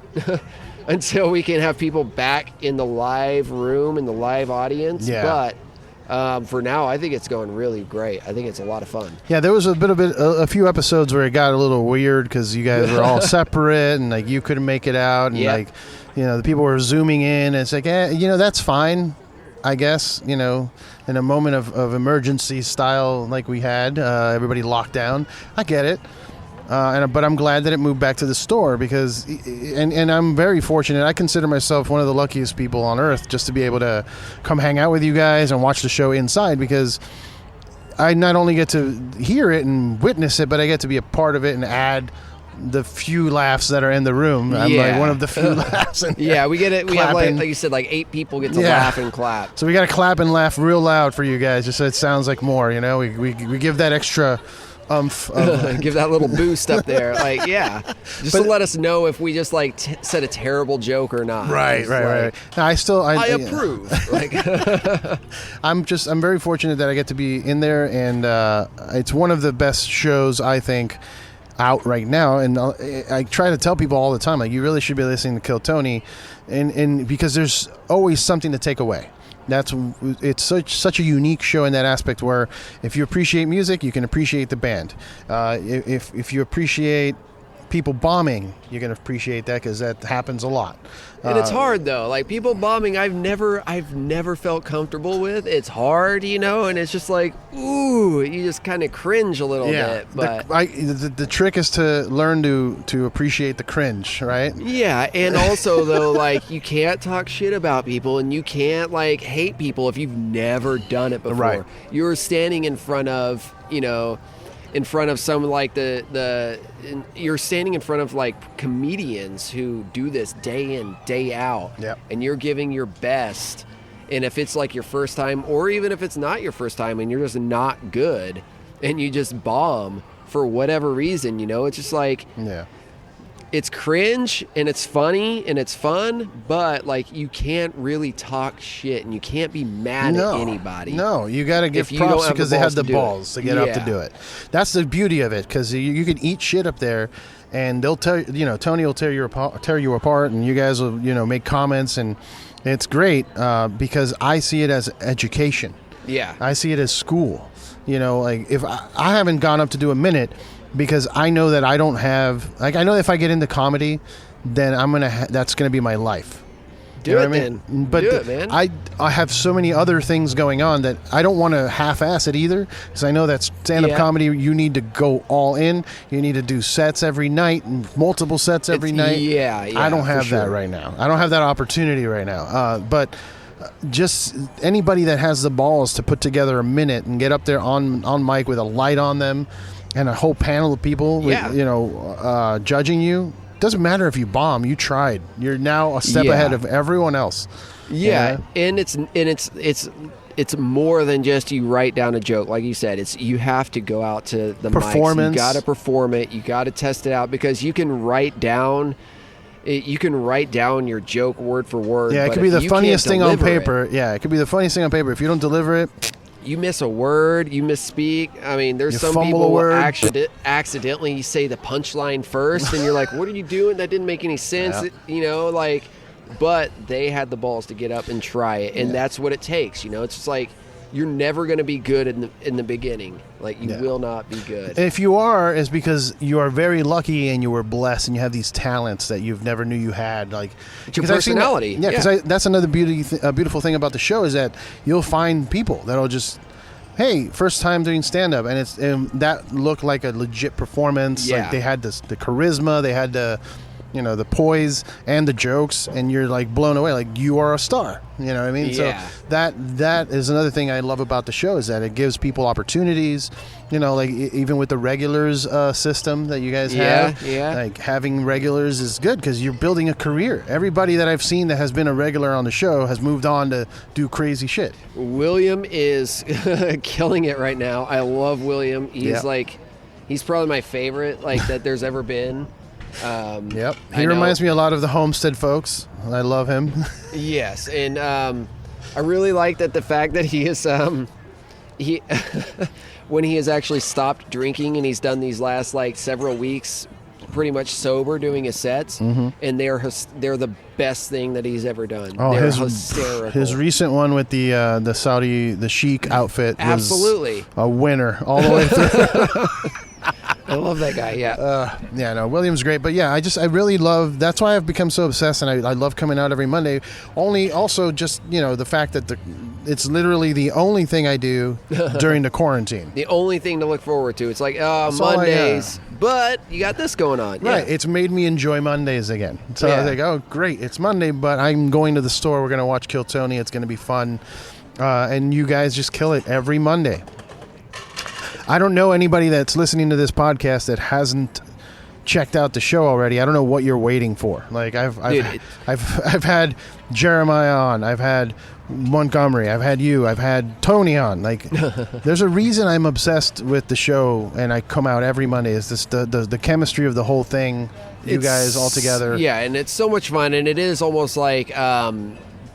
until we can have people back in the live room, in the live audience. Yeah. But for now, I think it's going really great. I think it's a lot of fun. Yeah, there was a few episodes where it got a little weird because you guys were all separate and like you couldn't make it out, and like, you know, the people were zooming in. And it's like, you know, that's fine, I guess. You know, in a moment of emergency style like we had, everybody locked down. I get it. But I'm glad that it moved back to the store because, and I'm very fortunate. I consider myself one of the luckiest people on earth just to be able to come hang out with you guys and watch the show inside, because I not only get to hear it and witness it, but I get to be a part of it and add the few laughs that are in the room. I'm like one of the few laughs in there. Yeah, we get it. We have like you said, like 8 people get to laugh and clap. So we got to clap and laugh real loud for you guys, just so it sounds like more. You know, we give that extra. Give that little boost up there, like to let us know if we just like said a terrible joke or not. Right. Now, I approve. Like, I'm very fortunate that I get to be in there, and it's one of the best shows I think out right now. And I try to tell people all the time, like, you really should be listening to Kill Tony, and because there's always something to take away. It's such a unique show in that aspect where if you appreciate music, you can appreciate the band. If you appreciate people bombing, you're going to appreciate that because that happens a lot. And it's hard though. Like people bombing, I've never felt comfortable with. It's hard, you know, and it's just like, ooh, you just kind of cringe a little bit. But the trick is to learn to appreciate the cringe, right? Yeah, and also though, like you can't talk shit about people and you can't like hate people if you've never done it before. Right. You're standing in front of, you know, some like you're standing in front of like comedians who do this day in, day out. Yep. And you're giving your best. And if it's like your first time, or even if it's not your first time and you're just not good and you just bomb for whatever reason, you know, it's just like, it's cringe and it's funny and it's fun, but like you can't really talk shit and you can't be mad at anybody. No, you got to give props because they had the balls to get up to do it. That's the beauty of it, because you can eat shit up there and they'll tell you know, Tony will tear you apart and you guys will, you know, make comments, and it's great because I see it as education. Yeah. I see it as school. You know, like if I haven't gone up to do a minute, because I know that I don't have, like, I know if I get into comedy, then that's gonna be my life. Do it, man. But do it, man. I have so many other things going on that I don't want to half-ass it either, because I know that stand-up comedy, you need to go all in. You need to do sets every night, and multiple sets every night. Yeah, I don't have that right now. I don't have that opportunity right now. But just anybody that has the balls to put together a minute and get up there on mic with a light on them, and a whole panel of people, with, you know, judging you. Doesn't matter if you bomb. You tried. You're now a step ahead of everyone else. Yeah, and it's more than just you write down a joke. Like you said, you have to go out to the performance. Mics. You got to perform it. You got to test it out, because you can write down your joke word for word. Yeah, it could be the funniest thing on paper. Yeah, it could be the funniest thing on paper. If you don't deliver it, you miss a word, you misspeak. I mean, there's some people who accidentally say the punchline first, and you're like, what are you doing? That didn't make any sense. Yeah. You know, like, but they had the balls to get up and try it, and that's what it takes. You know, it's just like, you're never going to be good in the beginning. Like, you will not be good. And if you are, it's because you are very lucky and you were blessed and you have these talents that you've never knew you had. Like, it's your personality. Because that's another beautiful thing about the show, is that you'll find people that'll just, hey, first time doing stand-up, and that looked like a legit performance. Like, they had the charisma, they had the the poise and the jokes, and you're like blown away, like you are a star. You know what I mean? Yeah. So that is another thing I love about the show, is that it gives people opportunities. Like even with the regulars system that you guys have, like having regulars is good because you're building a career. Everybody that I've seen that has been a regular on the show has moved on to do crazy shit. William is killing it right now. I love William. He's probably my favorite that there's ever been. He reminds me a lot of the Homestead folks. I love him. Yes, and I really like that the fact that he is he when he has actually stopped drinking, and he's done these last several weeks pretty much sober doing his sets, and they're the best thing that he's ever done. Oh, they're hysterical. His recent one with the Chic outfit was absolutely a winner all the way through. I love that guy. Yeah. William's great, but I really love. That's why I've become so obsessed, and I love coming out every Monday. Also, just the fact that it's literally the only thing I do during the quarantine. The only thing to look forward to. It's Mondays, but you got this going on. Right. It's made me enjoy Mondays again. So I was like, oh, great, it's Monday, but I'm going to the store. We're gonna watch Kill Tony. It's gonna be fun, and you guys just kill it every Monday. I don't know anybody that's listening to this podcast that hasn't checked out the show already. I don't know what you're waiting for. Like I've had Jeremiah on, I've had Montgomery, I've had you, I've had Tony on. Like there's a reason I'm obsessed with the show, and I come out every Monday. Is this the chemistry of the whole thing? You guys all together. Yeah, and it's so much fun, and it is almost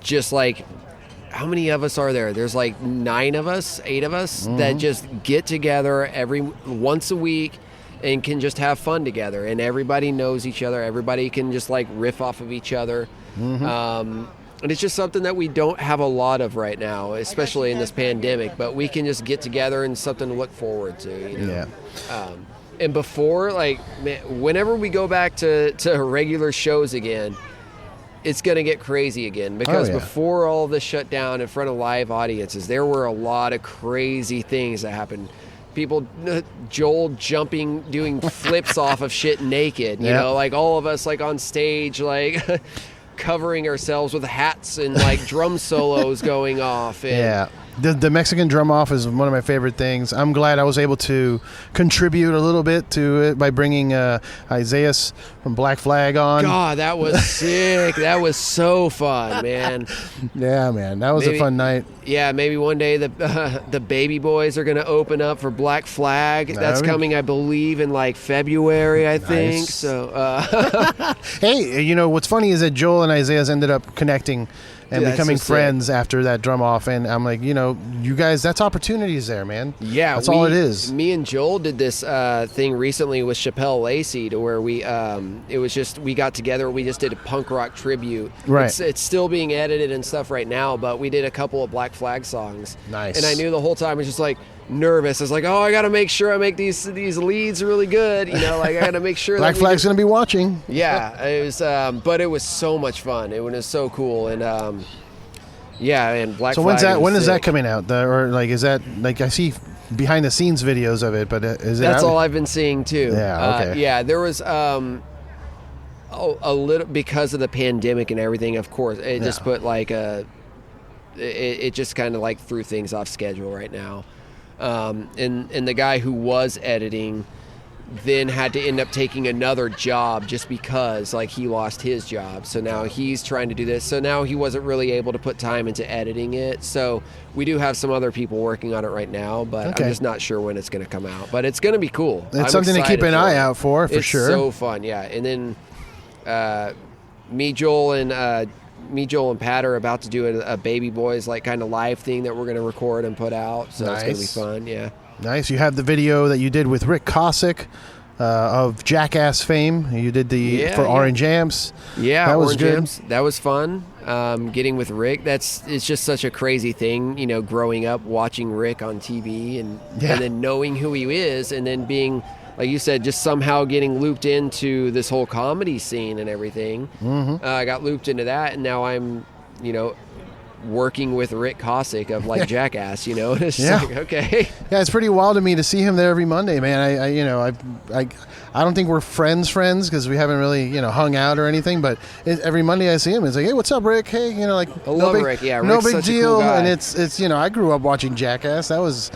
just like. How many of us are there? There's 9 of us, 8 of us that just get together once a week and can just have fun together. And everybody knows each other. Everybody can just riff off of each other. And it's just something that we don't have a lot of right now, especially in this pandemic. But we can just get together and something to look forward to. Yeah. And before, whenever we go back to regular shows again, it's going to get crazy again because before all this shut down in front of live audiences, there were a lot of crazy things that happened. People, Joel jumping, doing flips off of shit naked, you know, all of us on stage, covering ourselves with hats and drum solos going off. And, The Mexican drum off is one of my favorite things. I'm glad I was able to contribute a little bit to it by bringing Isaiah from Black Flag on. God, that was sick. That was so fun, man. Yeah, man. That was a fun night. Yeah, maybe one day the Baby Boys are going to open up for Black Flag. That's coming, I believe, in February, I think. Nice. So, hey, what's funny is that Joel and Isaiah ended up connecting and becoming friends after that drum off, and I'm like, you guys, that's opportunities there, man. Yeah, that's all it is. Me and Joel did this thing recently with Chappelle Lacey, to where we got together, we just did a punk rock tribute. Right. It's still being edited and stuff right now, but we did a couple of Black Flag songs. Nice. And I knew the whole time I was just nervous. I was like, oh, I got to make sure I make these leads really good. I got to make sure Black Flag's going to be watching. Yeah, it was, but it was so much fun. It was so cool, and and Black Flag. So when is that coming out? Is that I see behind the scenes videos of it, but is it? That's out? all I've been seeing too. Yeah. Okay. There was a little, because of the pandemic and everything. Of course, it just put it just kind of threw things off schedule right now. And the guy who was editing then had to end up taking another job just because he lost his job. So now he's trying to do this. So now he wasn't really able to put time into editing it. So we do have some other people working on it right now, but I'm just not sure when it's going to come out. But it's going to be cool. It's something to keep an eye out for sure. It's so fun, yeah. And then me, Joel, and Pat are about to do a Baby Boys kind of live thing that we're going to record and put out. So It's going to be fun, yeah. Nice. You have the video that you did with Rick Cossack of Jackass fame. You did for Orange Amps. Yeah, that was Orange good. Amps. That was fun. Getting with Rick, it's just such a crazy thing, growing up watching Rick on TV and then knowing who he is, and then being, like you said, just somehow getting looped into this whole comedy scene and everything. I got looped into that, and now I'm, working with Rick Cossack of like Jackass, you know. It's just like, okay. Yeah, it's pretty wild to me to see him there every Monday, man. I don't think we're friends because we haven't really, hung out or anything. But every Monday I see him, it's like, hey, what's up, Rick? Hey, like, I love Rick. Yeah, no Rick's big such deal. A cool guy. And it's I grew up watching Jackass. That was,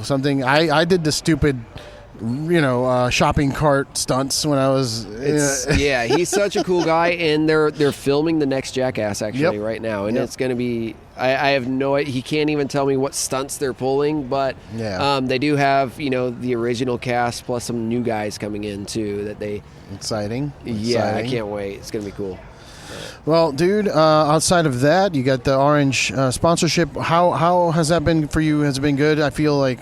something. I did the stupid, shopping cart stunts when I was. Yeah, he's such a cool guy, and they're filming the next Jackass actually right now, and it's going to be. I have no. He can't even tell me what stunts they're pulling, but they do have the original cast plus some new guys coming in too. That they exciting. Yeah, I can't wait. It's going to be cool. Well, dude, outside of that, you got the Orange sponsorship. How has that been for you? Has it been good? I feel like,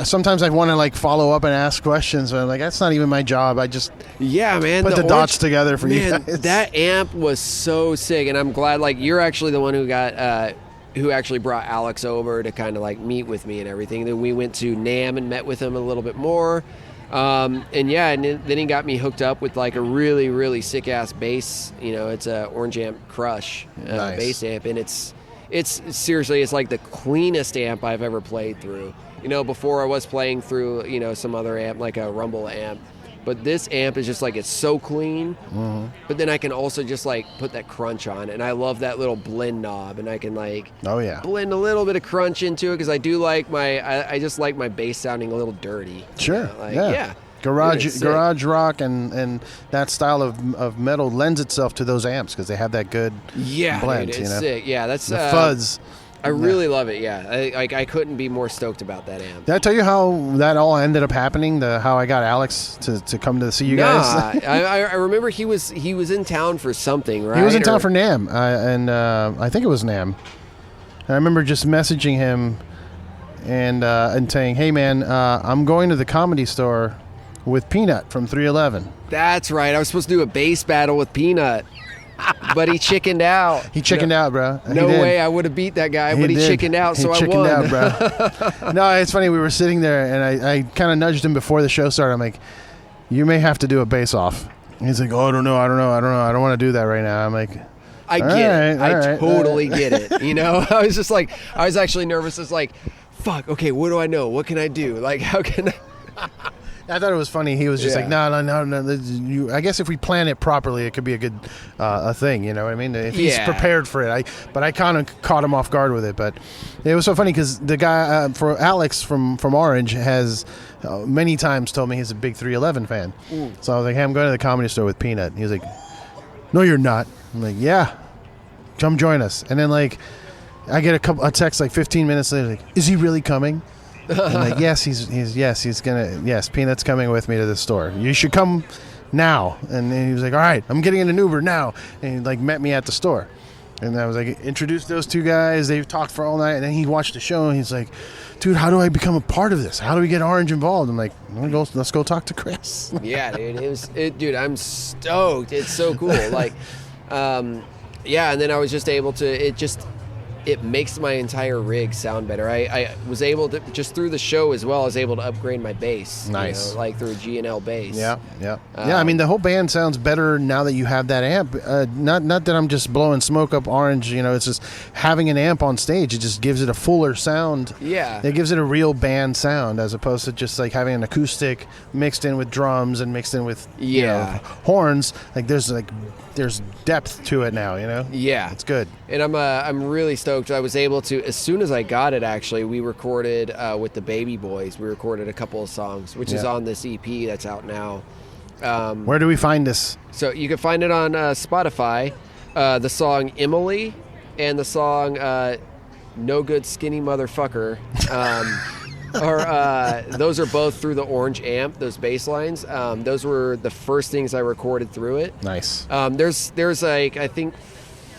sometimes I want to like follow up and ask questions, but I'm like, that's not even my job. I just man, put the dots together for you guys. That amp was so sick, and I'm glad like you're actually the one who got who actually brought Alex over to kind of like meet with me and everything. Then we went to NAMM and met with him a little bit more. And then he got me hooked up with like a really, really sick ass bass. It's a Orange Amp Crush bass amp, and it's seriously, it's like the cleanest amp I've ever played through. Before I was playing through some other amp like a Rumble amp, but this amp is just like, it's so clean. Mm-hmm. But then I can also just like put that crunch on, and I love that little blend knob, and I can like blend a little bit of crunch into it because I do like I just like my bass sounding a little dirty. Sure. Garage rock and that style of metal lends itself to those amps because they have that good blend. Dude, it's sick. Yeah, that's the fuzz. I really love it. Yeah, I couldn't be more stoked about that amp. Did I tell you how that all ended up happening? How I got Alex to come to see you guys? I remember he was in town for something, right? He was in town for NAMM, and I think it was NAMM. And I remember just messaging him and saying, "Hey man, I'm going to the Comedy Store with Peanut from 311." That's right. I was supposed to do a bass battle with Peanut. But he chickened out. He chickened out, bro. No way I would have beat that guy, but he chickened out, so I won. He chickened out, bro. No, it's funny. We were sitting there, and I kind of nudged him before the show started. I'm like, you may have to do a bass off. And he's like, oh, I don't know. I don't want to do that right now. I'm like, I get it. I totally get it. I was just like, I was actually nervous. It's like, fuck, okay, what do I know? What can I do? Like, how can I... I thought it was funny. He was just like, no. I guess if we plan it properly, it could be a good a thing. You know what I mean? If he's prepared for it. But I kind of caught him off guard with it. But it was so funny because the guy, for Alex from Orange, has many times told me he's a big 311 fan. So I was like, hey, I'm going to the Comedy Store with Peanut. And he was like, no, you're not. I'm like, yeah, come join us. And then like, I get a text like 15 minutes later, like, is he really coming? I'm like, yes, Peanut's coming with me to the store. You should come now. And he was like, all right, I'm getting in an Uber now. And he like met me at the store. And I was like, introduced those two guys. They talked for all night. And then he watched the show and he's like, dude, how do I become a part of this? How do we get Orange involved? I'm like, let's go talk to Chris. Yeah, dude. Dude, I'm stoked. It's so cool. Like, and then I was just able to, it makes my entire rig sound better. I was able to, just through the show as well, I was able to upgrade my bass. Nice. Like through a G&L bass. Yeah. I mean, the whole band sounds better now that you have that amp. Not that I'm just blowing smoke up Orange, it's just having an amp on stage. It just gives it a fuller sound. Yeah. It gives it a real band sound as opposed to just like having an acoustic mixed in with drums and mixed in with horns. Like there's depth to it now, Yeah. It's good. And I'm really stoked. I was able to, as soon as I got it, actually, we recorded with the Baby Boys. We recorded a couple of songs, which is on this EP that's out now. Where do we find this? So you can find it on Spotify. The song Emily and the song No Good Skinny Motherfucker. Those are both through the Orange amp, those bass lines. Those were the first things I recorded through it. Nice. There's like, I think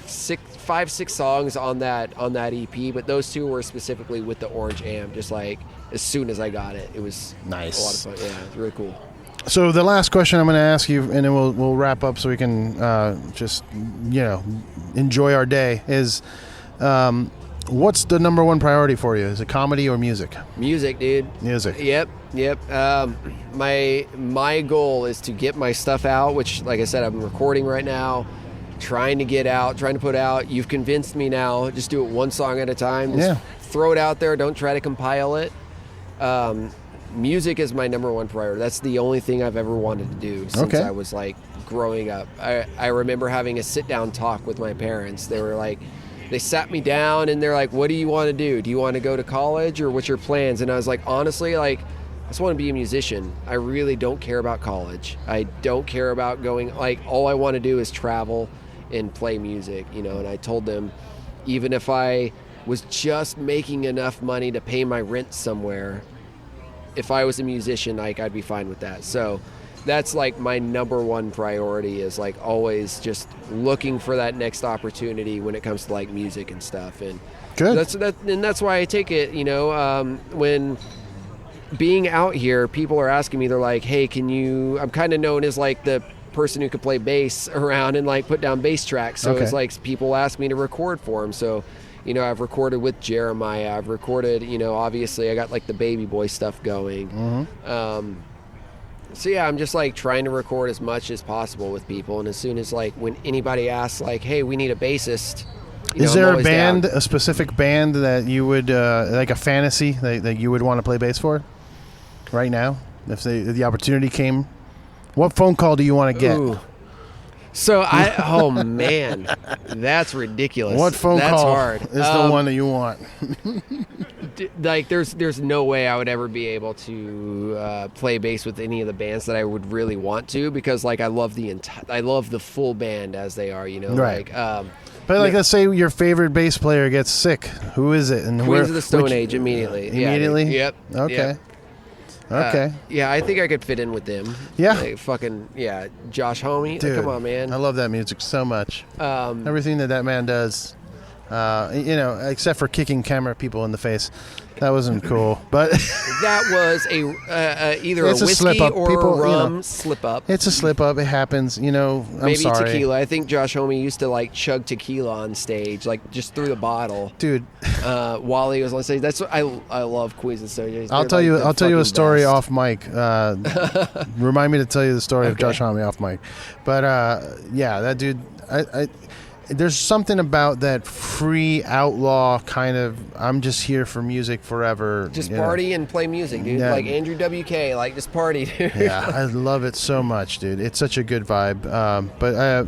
5-6 songs on that EP, but those two were specifically with the Orange amp. Just like as soon as I got it, it was nice. A lot of fun. Yeah, it's really cool. So the last question I'm going to ask you, and then we'll wrap up so we can just enjoy our day. Is what's the number one priority for you? Is it comedy or music? Music, dude. Music. Yep. My goal is to get my stuff out, which, like I said, I'm recording right now. trying to get out, trying to put out. You've convinced me now. Just do it one song at a time. Just throw it out there. Don't try to compile it. Music is my number one priority. That's the only thing I've ever wanted to do since I was like growing up. I remember having a sit down talk with my parents. They sat me down and they're like, what do you want to do? Do you want to go to college or what's your plans? And I was like, honestly, like, I just want to be a musician. I really don't care about college. I don't care about going, like, all I want to do is travel and play music, you know. And I told them, even if I was just making enough money to pay my rent somewhere, if I was a musician, like, I'd be fine with that. So that's like my number one priority, is like always just looking for that next opportunity when it comes to like music and stuff. And that's why I take it, you know, when being out here, people are asking me, they're like, hey, I'm kind of known as like the person who could play bass around and like put down bass tracks. So it's like people ask me to record for them. So, you know, I've recorded with Jeremiah. I've recorded, you know, obviously I got like the Baby Boy stuff going. So yeah, I'm just like trying to record as much as possible with people. And as soon as like when anybody asks like, hey, we need a bassist. Is there a band, down. A specific band that you would, like a fantasy that you would want to play bass for right now? If the opportunity came, what phone call do you want to get? Ooh. So oh man, that's ridiculous. What phone that's call hard. is the one that you want? Like there's no way I would ever be able to play bass with any of the bands that I would really want to, because like I love the full band as they are, you know. Right. Like, but like, let's say your favorite bass player gets sick. Who is it? And Queens of the Stone Age immediately. Immediately? Yeah, yep. Okay. Yep. Okay. Yeah, I think I could fit in with them. Yeah. Like, Josh Homme. Dude, come on, man. I love that music so much. Everything that man does, you know, except for kicking camera people in the face. That wasn't cool, but that was either it's a whiskey slip up. or People, a rum you know, slip up. It's a slip up. It happens, you know. Maybe sorry. Tequila. I think Josh Homme used to like chug tequila on stage, like just through the bottle. Dude, while he was on stage. That's what I love Queens of Stone Age. I'll tell you a story off mic. Remind me to tell you the story of Josh Homme off mic. But yeah, that dude. There's something about that free outlaw kind of, I'm just here for music forever. Just party and play music, dude. Yeah. Like Andrew WK, like just party, dude. Yeah, I love it so much, dude. It's such a good vibe. But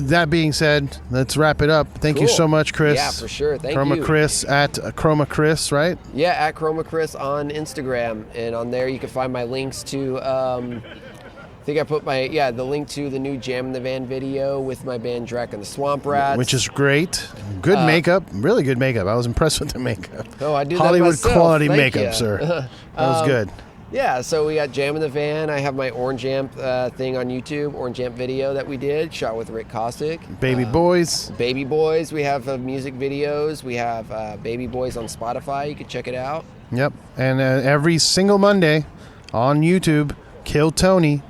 that being said, let's wrap it up. Thank you so much, Chris. Yeah, for sure. Thank you. Chroma Chris at Chroma Chris, right? Yeah, at Chroma Chris on Instagram. And on there you can find my links to... I think I put the link to the new Jam in the Van video with my band Drac and the Swamp Rats. Which is great. Good makeup. Really good makeup. I was impressed with the makeup. Oh, I do Hollywood that myself. quality Thank makeup, you. sir. That was good. Yeah, so we got Jam in the Van. I have my Orange Amp thing on YouTube, Orange Amp video that we did, shot with Rick Kostick. Baby Boys. Baby Boys. We have music videos. We have Baby Boys on Spotify. You can check it out. Yep. And every single Monday on YouTube, Kill Tony.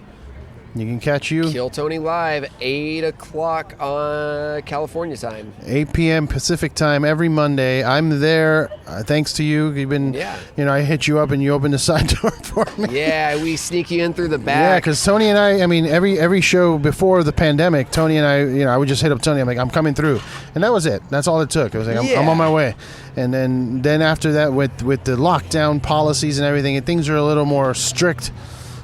You can catch you. Kill Tony live, 8 o'clock on California time. 8 p.m. Pacific time every Monday. I'm there thanks to you. You've been, you know, I hit you up and you opened the side door for me. Yeah, we sneak you in through the back. Yeah, because Tony and I mean, every show before the pandemic, Tony and I, you know, I would just hit up Tony. I'm like, I'm coming through. And that was it. That's all it took. I was like, I'm on my way. And then after that, with the lockdown policies and everything, things are a little more strict.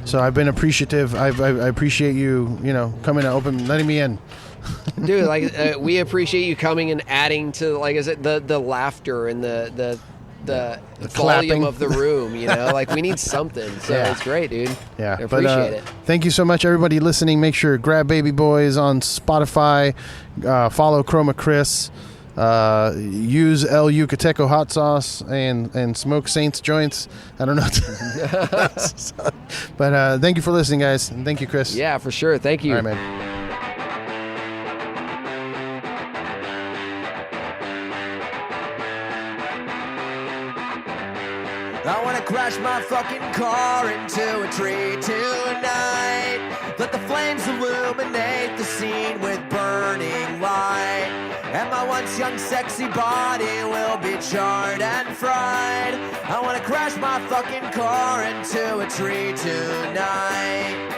So I've been appreciative. I appreciate you, you know, coming and letting me in. Dude, like we appreciate you coming and adding to, like, is it the laughter and the volume clapping of the room, you know? Like, we need something. So it's great, dude. Yeah. I appreciate it. Thank you so much, everybody listening. Make sure grab Baby Boys on Spotify. Follow Chroma Chris. Use El Yucateco hot sauce and smoke Saints joints. I don't know. But thank you for listening, guys. And thank you, Chris. Yeah, for sure. Thank you. All right, man. I wanna crash my fucking car into a tree tonight. Let the flames illuminate the scene with burning light. And my once young sexy body will be charred and fried. I wanna crash my fucking car into a tree tonight.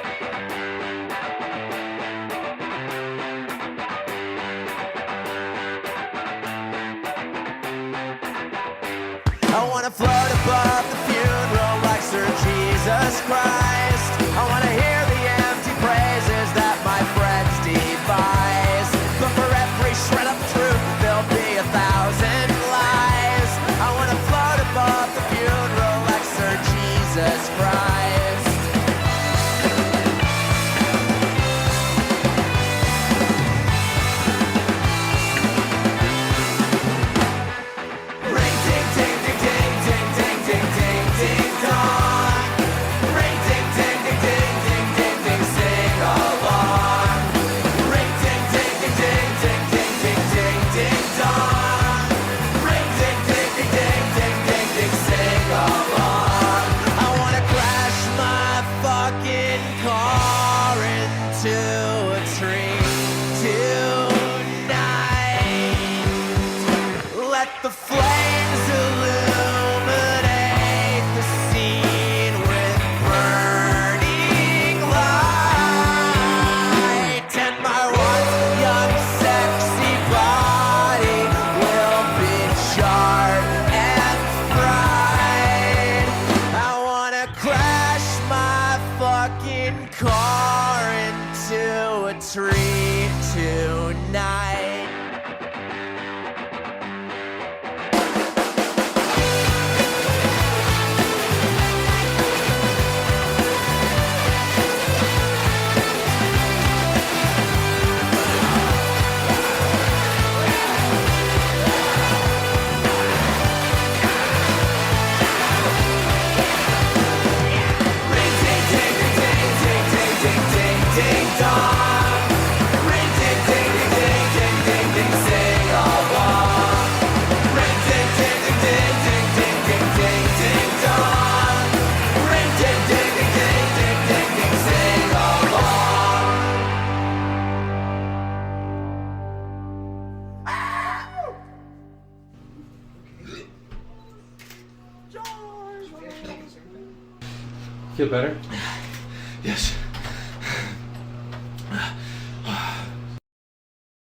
wanna float above the funeral like Sir Jesus Christ. I wanna hear the empty praises that my friends devise. But for every shred of truth, there'll be 1,000 lies. I wanna float above the funeral like Sir Jesus Christ. Ring ding ding ding ding ding ding ding ding ding dong. Ring ding ding ding ding ding ding ding sing along. Ring ding ding ding ding ding ding ding ding ding dong. Ring ding ding ding ding ding ding ding sing along. I wanna crash my fucking car into a tree tonight. Let the flames illuminate the scene with burning light. And my once young sexy body will be charred and fried. I wanna crash my fucking car into a tree tonight. Ring ding ding ding ding ding ding ding ding ding dong. Ring ding ding ding ding ding ding ding sing along. Ring ding ding ding ding ding ding ding ding ding dong. Ring ding ding ding ding ding ding ding sing along. Feel better? Yes.